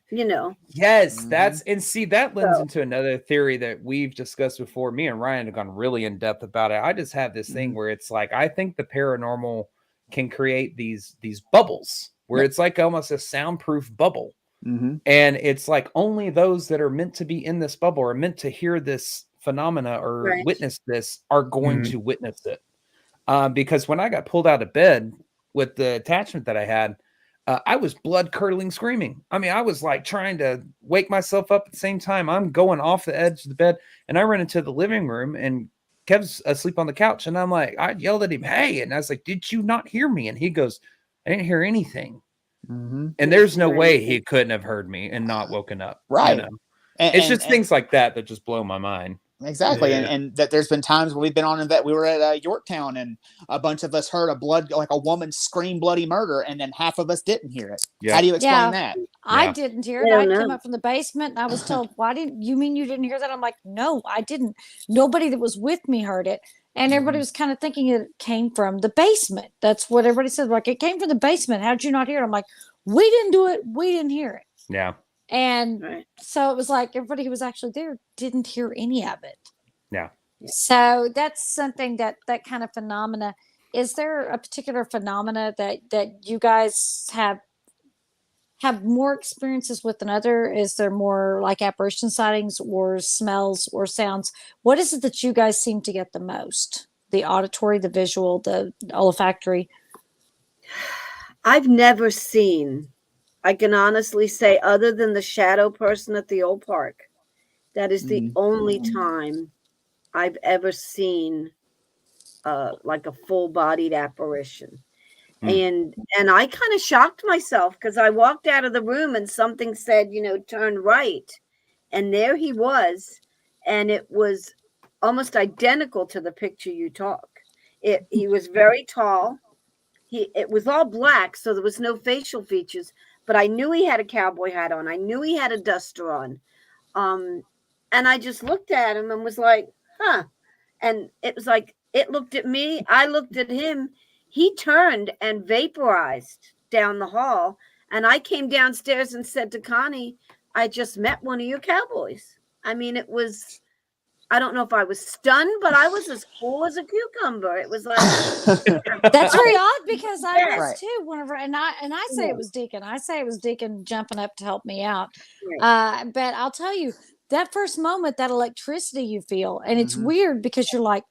Yes, that lends into another theory that we've discussed before. Me and Ryan have gone really in depth about it. I just have this thing where it's like, I think the paranormal can create these bubbles where it's like almost a soundproof bubble. And it's like only those that are meant to be in this bubble or meant to hear this phenomena or witness this are going to witness it. Because when I got pulled out of bed with the attachment that I had, I was blood curdling screaming. I mean, I was like trying to wake myself up at the same time. I'm going off the edge of the bed, and I run into the living room, and Kev's asleep on the couch. And I'm like, I yelled at him, "Hey!" And I was like, "Did you not hear me?" And he goes, "I didn't hear anything." Mm-hmm. And there's no way he couldn't have heard me and not woken up. Right. You know? It's just things like that that just blow my mind. Exactly. Yeah. And that there's been times where we've been on that we were at Yorktown, and a bunch of us heard a woman scream bloody murder, and then half of us didn't hear it. Yeah. How do you explain Yeah. that? I Yeah. didn't hear it. I I don't came know. up from the basement and I was told, why didn't you mean you didn't hear that? I'm like, no, I didn't. Nobody that was with me heard it. And everybody was kind of thinking it came from the basement. That's what everybody said. Like, it came from the basement. How'd you not hear it? I'm like, we didn't do it. We didn't hear it. Yeah. And Right. so it was like everybody who was actually there didn't hear any of it. Yeah. So that's something that kind of phenomena. Is there a particular phenomena that you guys have more experiences with than other? Is there more like apparition sightings or smells or sounds? What is it that you guys seem to get the most? The auditory, the visual, the olfactory? I've never seen, I can honestly say, other than the shadow person at the old park, that is the only time I've ever seen like a full-bodied apparition. And I kind of shocked myself because I walked out of the room and something said, turn right. And there he was. And it was almost identical to the picture you took. He was very tall. It was all black, so there was no facial features. But I knew he had a cowboy hat on. I knew he had a duster on. And I just looked at him and was like, huh. And it was like, it looked at me. I looked at him. He turned and vaporized down the hall. And I came downstairs and said to Connie, I just met one of your cowboys. I mean, it was, I don't know if I was stunned, but I was as cool as a cucumber. It was like, That's very odd because I Yeah. was Right. too. Whenever and I say it was Deacon. I say it was Deacon jumping up to help me out. Right. But I'll tell you, that first moment, that electricity you feel, and it's Mhm. weird because you're like,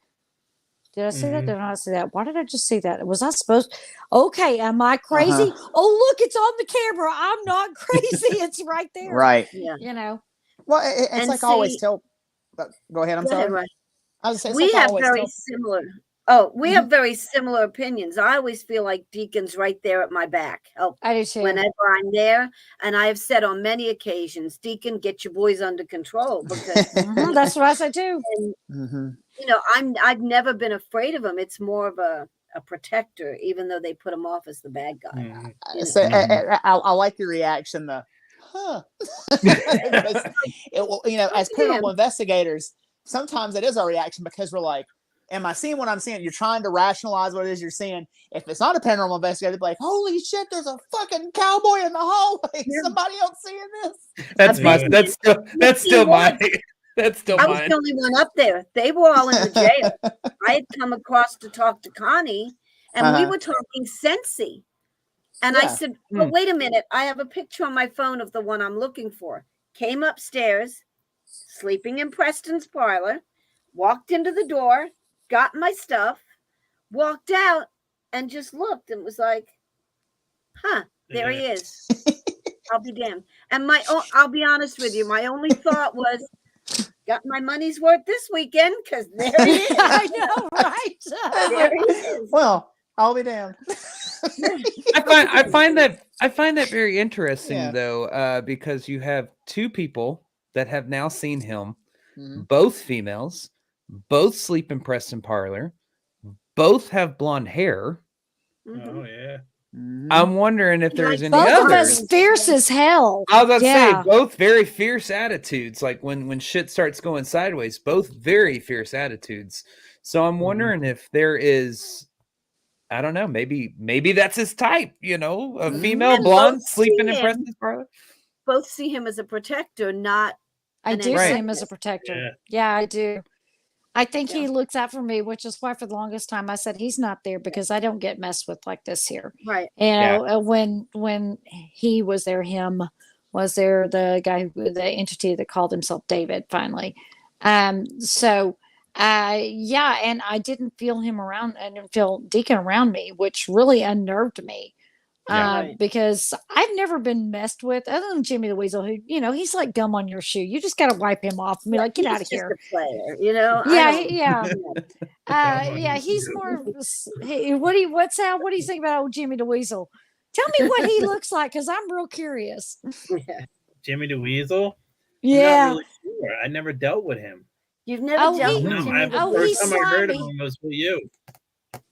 did I see that? Did I not see that? Why did I just see that? Was I supposed? Okay, am I crazy? Oh, look, it's on the camera. I'm not crazy. It's right there. Right. yeah. Well, it's And like I always see- tell. Go ahead. I'm Go sorry. ahead, Ryan. I was saying, We have very similar. We have very similar opinions. I always feel like Deacon's right there at my back, help I do too. whenever I'm there. And I have said on many occasions, Deacon, get your boys under control because Mhm, that's what I say too. I've never been afraid of him. It's more of a protector, even though they put him off as the bad guy. So I like your reaction. Because it will, as paranormal investigators, sometimes it is our reaction because we're like, am I seeing what I'm seeing? You're trying to rationalize what it is you're seeing. If it's not a paranormal investigator, they'd be like, holy shit, there's a fucking cowboy in the hallway. Somebody else seeing this? That's still mine. That's still I was mine. the only one up there. They were all in the jail. I had come across to talk to Connie, and we were talking Sensi. And I said, well, wait a minute. I have a picture on my phone of the one I'm looking for. Came upstairs, sleeping in Preston's parlor, walked into the door, got my stuff, walked out, and just looked and was like, huh, there he is. I'll be damned. And I'll be honest with you, my only thought was, got my money's worth this weekend because there he is. I know, right? There he is. Well, I'll be damned. I find that very interesting Yeah. though, because you have two people that have now seen him, Mhm. both females, both sleep in Preston parlor, both have blonde hair. Mhm. Oh yeah. Mhm. I'm wondering if there's any Both of others. us fierce as hell. I was about to Yeah. say both very fierce attitudes. Like when shit starts going sideways, both very fierce attitudes. So I'm wondering if there is, I don't know, maybe that's his type, a female And blonde both sleeping in see him. Preston's parlor. Both see him as a protector, not I an do see Right. him as a antagonist. protector. Yeah, I do. I think he Yeah. looks out for me, which is why for the longest time I said he's not there because I don't get messed with like this here. Right. When he was there, him was there, the guy, the entity that called himself David finally. So yeah, and I didn't feel him around. I didn't feel Deacon around me, which really unnerved me. Right. because I've never been messed with other than Jimmy the Weasel, who, he's like gum on your shoe. You just got to wipe him off and be like, get out of He's here. just a player, you know. Yeah, I don't, yeah. you know. Yeah, he's more. Hey, what do you think about old Jimmy the Weasel? Tell me what he looks like, because I'm real curious. Yeah. Jimmy the Weasel. I'm Yeah. not really sure. I never dealt with him. You've never Oh, dealt he- with No, Jimmy the the he's first time I heard of slimy. him was with you.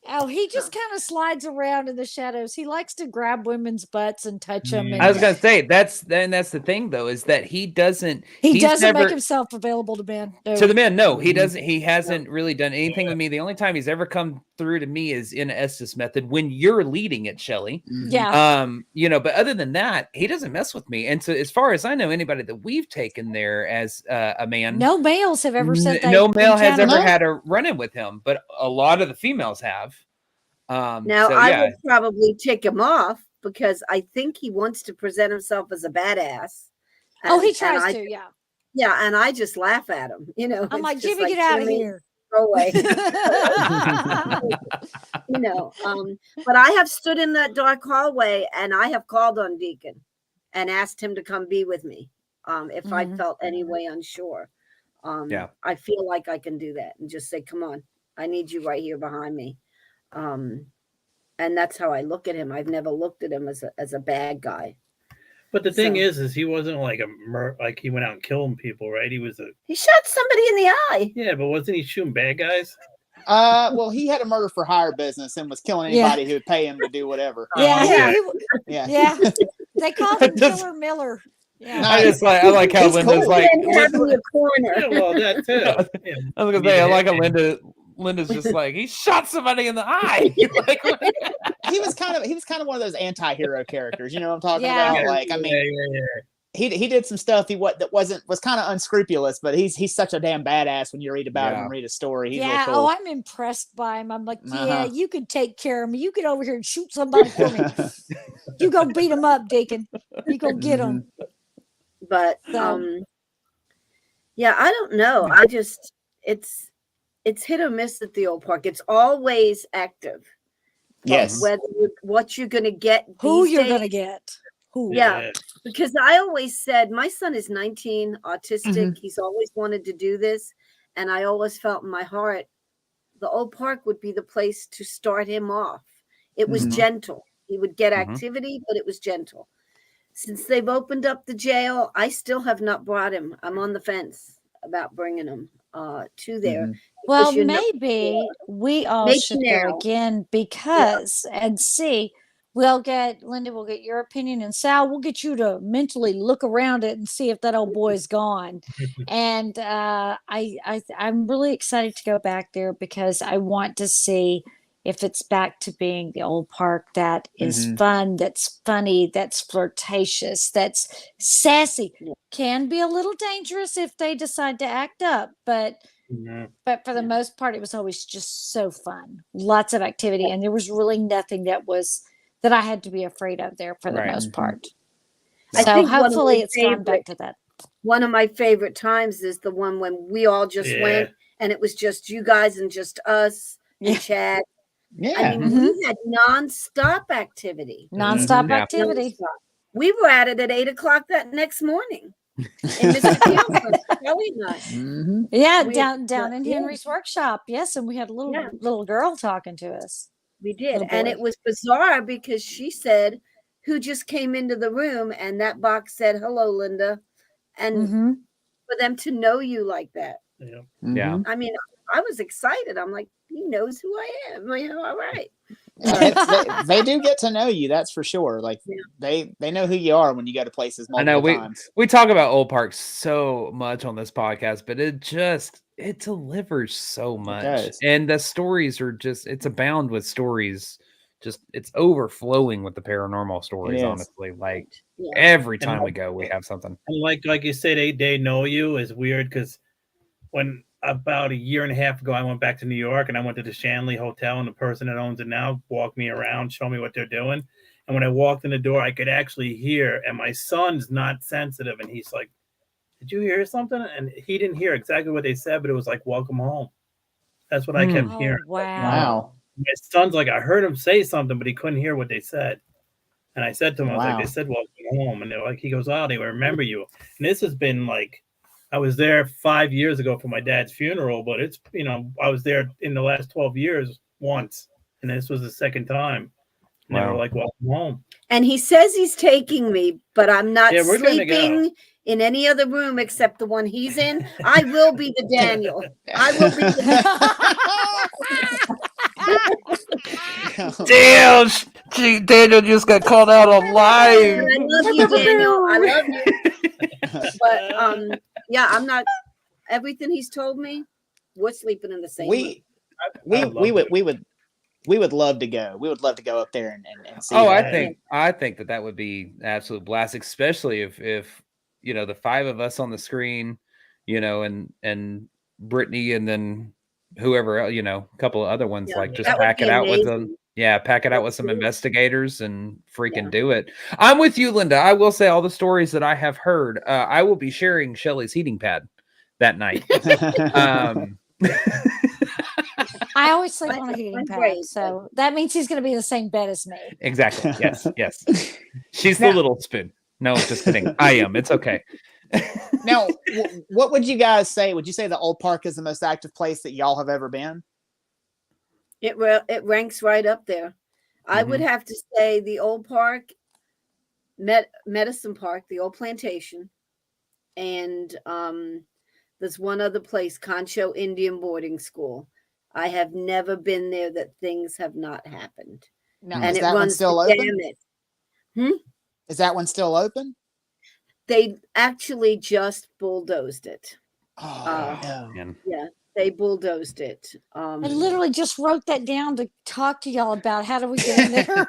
Oh, he just kind of slides around in the shadows. He likes to grab women's butts and touch them. Mm. And I was gonna say that's the thing though, is that he doesn't he he's doesn't make never himself available to men. No. to the men. No, he Mhm. doesn't. He hasn't really done anything with me. The only time he's ever come through to me is in Estes Method when you're leading it, Shelley. Yeah. But other than that, he doesn't mess with me. And so, as far as I know, anybody that we've taken there as a man, No males have ever said they no male has encountered ever him. had a run-in with him, but a lot of the females have. Now, So, I yeah. would probably tick him off because I think he wants to present himself as a badass. Oh, he And tries I, to. Yeah. Yeah, and I just laugh at him. You know, I'm it's like, just Jimmy, get out of Jimmy, here. Go away. You know, but I have stood in that dark hallway and I have called on Deacon and asked him to come be with me if I Mhm. felt any way unsure. Yeah. I feel like I can do that and just say, come on, I need you right here behind me. And that's how I look at him. I've never looked at him as a bad guy. But the thing So- is he wasn't like like he went out and killing people, right? He was He shot somebody in the eye. yeah, but wasn't he shooting bad guys? Well, he had a murder for hire business and was killing Yeah. anybody who would pay him to do whatever. Yeah. okay. Yeah. Yeah. They called him Just- Killer Miller. Yeah. I like how He's Linda's cool. like. And have in your corner. Yeah, well, that too. Yeah. I was gonna say, I like how Linda's just like, he shot somebody in the eye. Like, He was kind of one of those anti-hero characters. You know what I'm talking Yeah. about? Like, I mean, yeah. he did some stuff was kind of unscrupulous, but he's such a damn badass when you read about him Yeah. and read his story. He's Yeah. real cool. Oh, I'm impressed by him. I'm like, yeah, Uh-huh. you could take care of me. You get over here and shoot somebody for me. You go beat him up, Deacon. You go get him. But So- yeah, I don't know. I just it's hit or miss at the old park. It's always active. Yes. What you're gonna get, Who these you're days. gonna get? Who? Yeah. Because I always said my son is 19, autistic. Mhm. He's always wanted to do this, and I always felt in my heart the old park would be the place to start him off. It was Mhm. gentle. He would get Mhm. activity, but it was gentle. Since they've opened up the jail, I still have not brought him. I'm on the fence about bringing him to there. Mhm. Well, Because you know- maybe we all Maybe should now. go again because and see. We'll get Linda. We'll get your opinion, and Sal. We'll get you to mentally look around it and see if that old boy's gone. And I'm really excited to go back there because I want to see if it's back to being the old park that is Mhm. fun, that's funny, that's flirtatious, that's sassy. Yeah. Can be a little dangerous if they decide to act up, but for the most part, it was always just so fun. Lots of activity, and there was really nothing that I had to be afraid of there for the Right. most part. I So think one of hopefully my it's gone back favorite- to that. One of my favorite times is the one when we all just went and it was just you guys and just us and Yeah. Chad. Yeah. I mean, we had nonstop activity. Nonstop Yeah. activity. Nonstop. We were at it at 8:00 that next morning. And Mr. Fields, Kelly and I. Mhm. Yeah, We- down in yeah. Henry's workshop. Yes, and we had a little Yeah. little girl talking to us. We did. Oh, And boy. it was bizarre because she said, who just came into the room? And that box said, hello, Linda. And Hmm. for them to know you like that. Yeah. Yeah. I mean, I was excited. I'm like, he knows who I am. Like, all right. They do get to know you, that's for sure. Like Yeah. they know who you are when you go to places I know multiple times. we talk about old parks so much on this podcast, but it delivers so much. does. And the stories are it's abound with stories. Just it's overflowing with the paranormal stories, is. honestly. Like Yeah. every And time we go, we have something. And like you say, they know you is weird because when about a year and a half ago I went back to New York and I went to the Shanley Hotel and the person that owns it now walked me around, show me what they're doing. And when I walked in the door, I could actually hear. And my son's not sensitive, and he's like, "Did you hear something?" And he didn't hear exactly what they said, but it was like, "Welcome home." That's what I kept Oh, hearing. wow. Wow. My son's like, I heard him say something, but he couldn't hear what they said. And I said to him, I was like, they said, welcome home. And they're like, he goes, oh, they remember you. And this has been like, I was there 5 years ago for my dad's funeral, but it's, I was there in the last 12 years once. And this was the second time. And they were like, welcome home. And he says he's taking me, but I'm not we're gonna sleeping in any other room except the one he's in. I will be the Daniel. I will be the Damn, Daniel just got called out on live. I love you, Daniel. I love you. But yeah, I'm not. Everything he's told me, we're sleeping in the same room. We would love to go. We would love to go up there and see. Oh, that. I think that would be an absolute blast, especially if the five of us on the screen, and Brittany, and then whoever, a couple of other ones, like just pack it out with them. Yeah, pack it out with some investigators and freaking do it. I'm with you, Linda. I will say all the stories that I have heard. I will be sharing Shelly's heating pad that night. I always sleep on a heating pad, so that means he's going to be in the same bed as me. Exactly. Yes. She's the little spoon. No, just kidding. I am. It's okay. Now, what would you guys say? Would you say the old park is the most active place that y'all have ever been? It ranks right up there. Mm-hmm. I would have to say the old park, Medicine Park, the old plantation, and there's one other place, Concho Indian Boarding School. I have never been there that things have not happened. Now, and it runs still open? Is that one still open? They actually just bulldozed it. Yeah, they bulldozed it. I literally just wrote that down to talk to y'all about how do we get in there.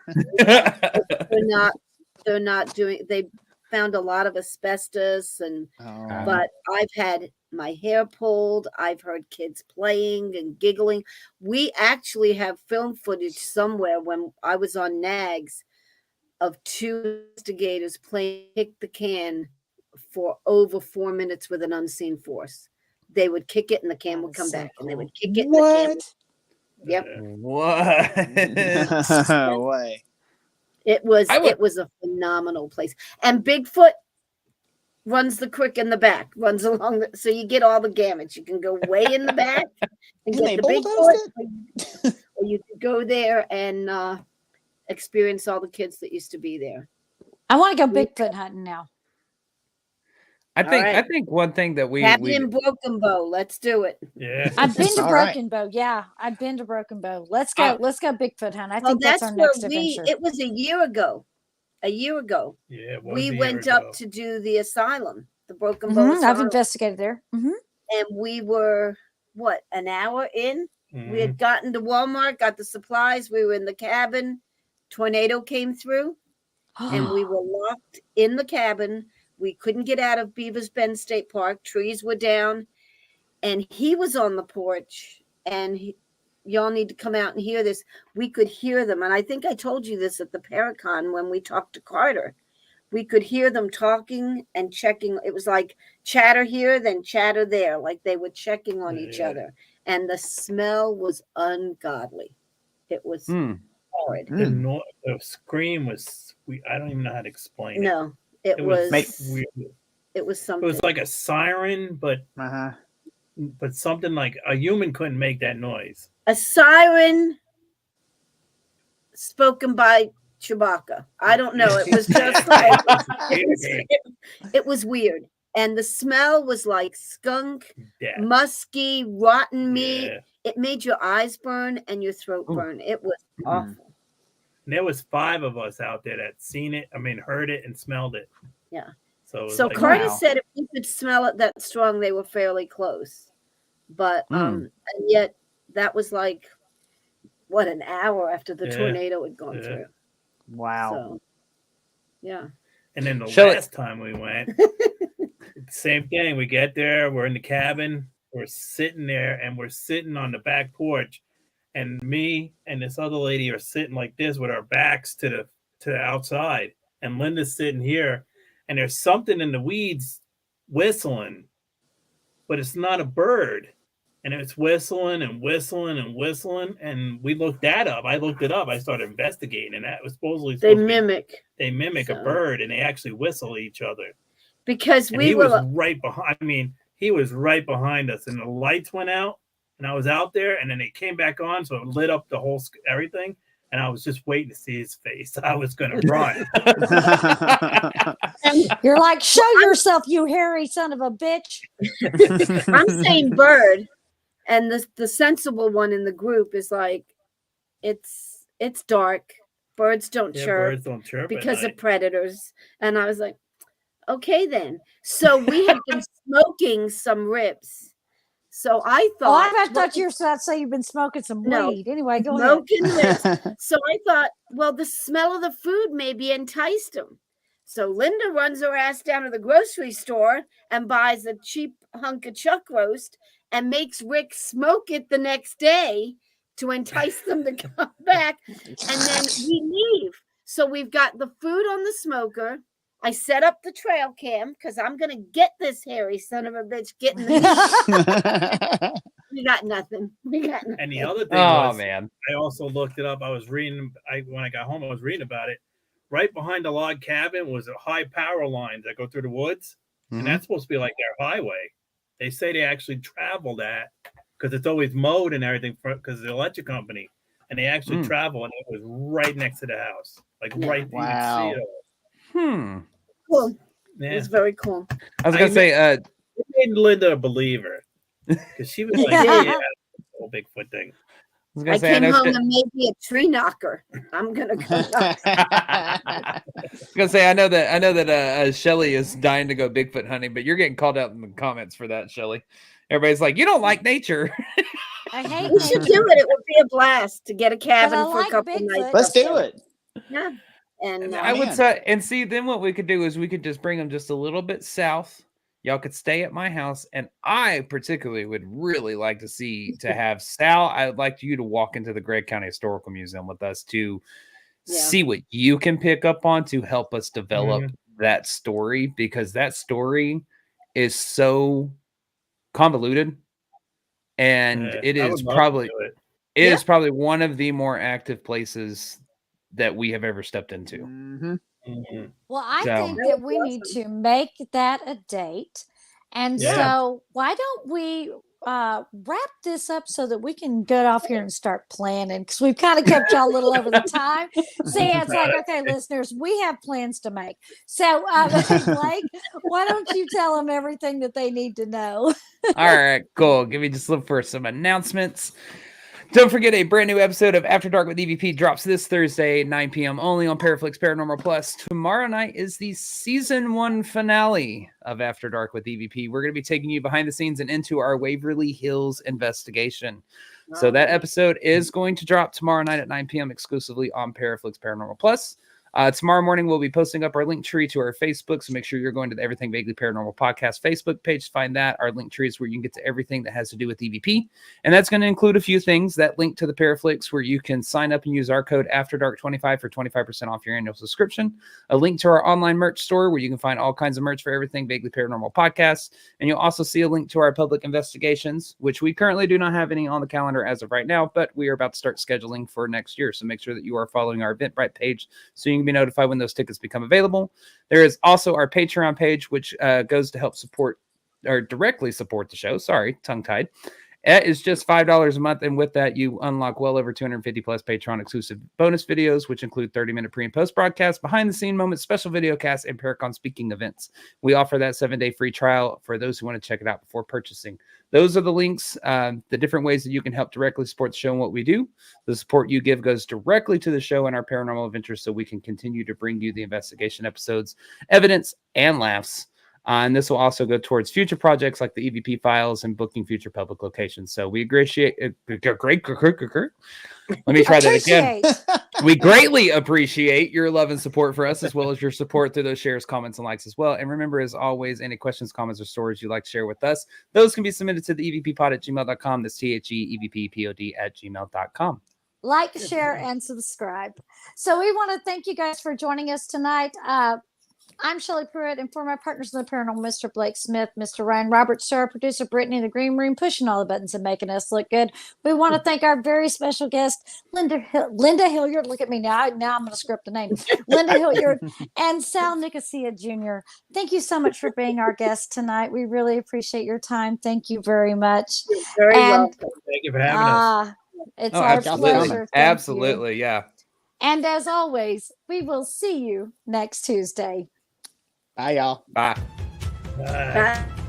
They're not doing. They found a lot of asbestos, but I've had my hair pulled. I've heard kids playing and giggling. We actually have film footage somewhere when I was on NAGS of two investigators playing kick the can for over 4 minutes with an unseen force. They would kick it and the can would come back, and they would kick it. And the can What? Way. It was a phenomenal place. And Bigfoot runs the creek in the back, runs along so you get all the gamut. You can go way in the back and get the Bigfoot, or you can go there and experience all the kids that used to be there. I want to go Bigfoot hunting now. I think one thing that we in Broken Bow. Let's do it. Yeah, I've been to Broken Bow. Yeah, I've been to Broken Bow. Let's go. Let's go Bigfoot hunt. I think that's our next adventure. It was a year ago. Yeah, we went up to do the asylum, the Broken Bow. I've investigated there. And we were an hour in. We had gotten to Walmart, got the supplies. We were in the cabin. Tornado came through, and we were locked in the cabin. We couldn't get out of Beavers Bend State Park. Trees were down, and he was on the porch. And y'all need to come out and hear this. We could hear them, and I think I told you this at the Paracon when we talked to Carter. We could hear them talking and checking. It was like chatter here, then chatter there, like they were checking on each other. And the smell was ungodly. It was horrid. The scream was. I don't even know how to explain it. No. It was weird. It was something. It was like a siren, but something like a human couldn't make that noise. A siren spoken by Chewbacca. I don't know. It was just like it was weird, and the smell was like skunk, musky, rotten meat. Yeah. It made your eyes burn and your throat burn. It was awful. And there was 5 of us out there that seen it. I mean, heard it and smelled it. Yeah. So like, Carter said if you could smell it that strong, they were fairly close. But and yet that was like an hour after the tornado had gone through. Wow. So, yeah. And then the last time we went, same thing. We get there, we're in the cabin, we're sitting there, and we're sitting on the back porch. And me and this other lady are sitting like this with our backs to the outside. And Linda's sitting here. And there's something in the weeds whistling. But it's not a bird. and it's whistling and whistling and whistling. And we looked that up. I looked it up. I started investigating, and that was supposedly They mimic. They mimic a bird, and they actually whistle each other. Because he was right behind. I mean, he was right behind us, and the lights went out, and I was out there, and then they came back on, so it lit up the whole everything. And I was just waiting to see his face. I was going to run. You're like, show yourself, you hairy son of a bitch. I'm saying bird, and the sensible one in the group is like, it's dark. Birds don't chirp. Birds don't chirp because of predators. And I was like, okay then. So we have been smoking some ribs. So I thought. Oh, I thought you were about to say you've been smoking some weed. Anyway, go smoking ahead. Ribs. So I thought, well, the smell of the food maybe enticed him. So Linda runs her ass down to the grocery store and buys a cheap hunk of chuck roast and makes Rick smoke it the next day to entice them to come back. And then we leave. So we've got the food on the smoker. I set up the trail cam because I'm going to get this hairy son of a bitch getting the We got nothing. And the other thing man, I also looked it up. I was reading, when I got home, I was reading about it. Right behind the log cabin was a high power lines that go through the woods. Mm-hmm. And that's supposed to be like their highway. They say they actually travel that because it's always mowed and everything because of the electric company. And they actually travel, and it was right next to the house. Like right there. Wow. You could see it. Cool. Yeah. It's very cool. I was going to say, it made Linda a believer because she was like, yeah, the whole Bigfoot thing. I came home and made me a tree knocker. I'm gonna go. I was gonna say I know that Shelly is dying to go Bigfoot hunting, but you're getting called out in the comments for that, Shelly. Everybody's like, you don't like nature. I hate we should do it. It would be a blast to get a cabin for a couple nights. Let's do it. Yeah. And I would say, and see, then what we could do is we could just bring them just a little bit south. Y'all could stay at my house, and I particularly would really like to have Sal. I'd like you to walk into the Gregg County Historical Museum with us to see what you can pick up on to help us develop that story, because that story is so convoluted, and it is probably one of the more active places that we have ever stepped into. Mm-hmm. Mm-hmm. Well, I think that we need to make that a date. And so why don't we wrap this up so that we can get off here and start planning, because we've kind of kept y'all a little over the time. See, it's like, okay, listeners, we have plans to make. So, Blake, why don't you tell them everything that they need to know? All right, cool. Give me just look for some announcements. Don't forget, a brand new episode of After Dark with EVP drops this Thursday, 9 p.m. only on Paraflix Paranormal Plus. Tomorrow night is the season 1 finale of After Dark with EVP. We're going to be taking you behind the scenes and into our Waverly Hills investigation. Wow. So that episode is going to drop tomorrow night at 9 p.m. exclusively on Paraflix Paranormal Plus. Tomorrow morning, we'll be posting up our link tree to our Facebook, so make sure you're going to the Everything Vaguely Paranormal Podcast Facebook page to find that. Our link tree is where you can get to everything that has to do with EVP, and that's going to include a few things. That link to the Paraflix, where you can sign up and use our code AFTERDARK25 for 25% off your annual subscription. A link to our online merch store, where you can find all kinds of merch for Everything Vaguely Paranormal Podcast, and you'll also see a link to our public investigations, which we currently do not have any on the calendar as of right now, but we are about to start scheduling for next year, so make sure that you are following our Eventbrite page so you can be notified when those tickets become available. There is also our Patreon page, which goes to help support or directly support the show. Sorry, tongue-tied. It is just $5 a month, and with that, you unlock well over 250 plus Patreon exclusive bonus videos, which include 30-minute pre- and post-broadcasts, behind-the-scene moments, special video casts, and Paracon speaking events. We offer that 7-day free trial for those who want to check it out before purchasing. Those are the links, the different ways that you can help directly support the show and what we do. The support you give goes directly to the show and our paranormal adventures, so we can continue to bring you the investigation episodes, evidence, and laughs. And this will also go towards future projects like the EVP files and booking future public locations. So we appreciate it. Let me try that again. We greatly appreciate your love and support for us, as well as your support through those shares, comments, and likes as well. And remember, as always, any questions, comments, or stories you'd like to share with us, those can be submitted to the evppod@gmail.com. That's THEEVPPOD@gmail.com. Like, share, and subscribe. So we want to thank you guys for joining us tonight. I'm Shelley Pruitt, and for my partners in the paranormal, Mr. Blake Smith, Mr. Ryan Roberts, our producer Brittany in the green room, pushing all the buttons and making us look good. We want to thank our very special guest, Linda Hillard. Look at me now. Now I'm going to script the name. Linda Hillard and Sal Nicosia Jr. Thank you so much for being our guest tonight. We really appreciate your time. Thank you very much. You're very welcome. Thank you for having us. It's our pleasure. Thank Absolutely. you. Yeah. And as always, we will see you next Tuesday. Bye, y'all. Bye. Bye. Bye.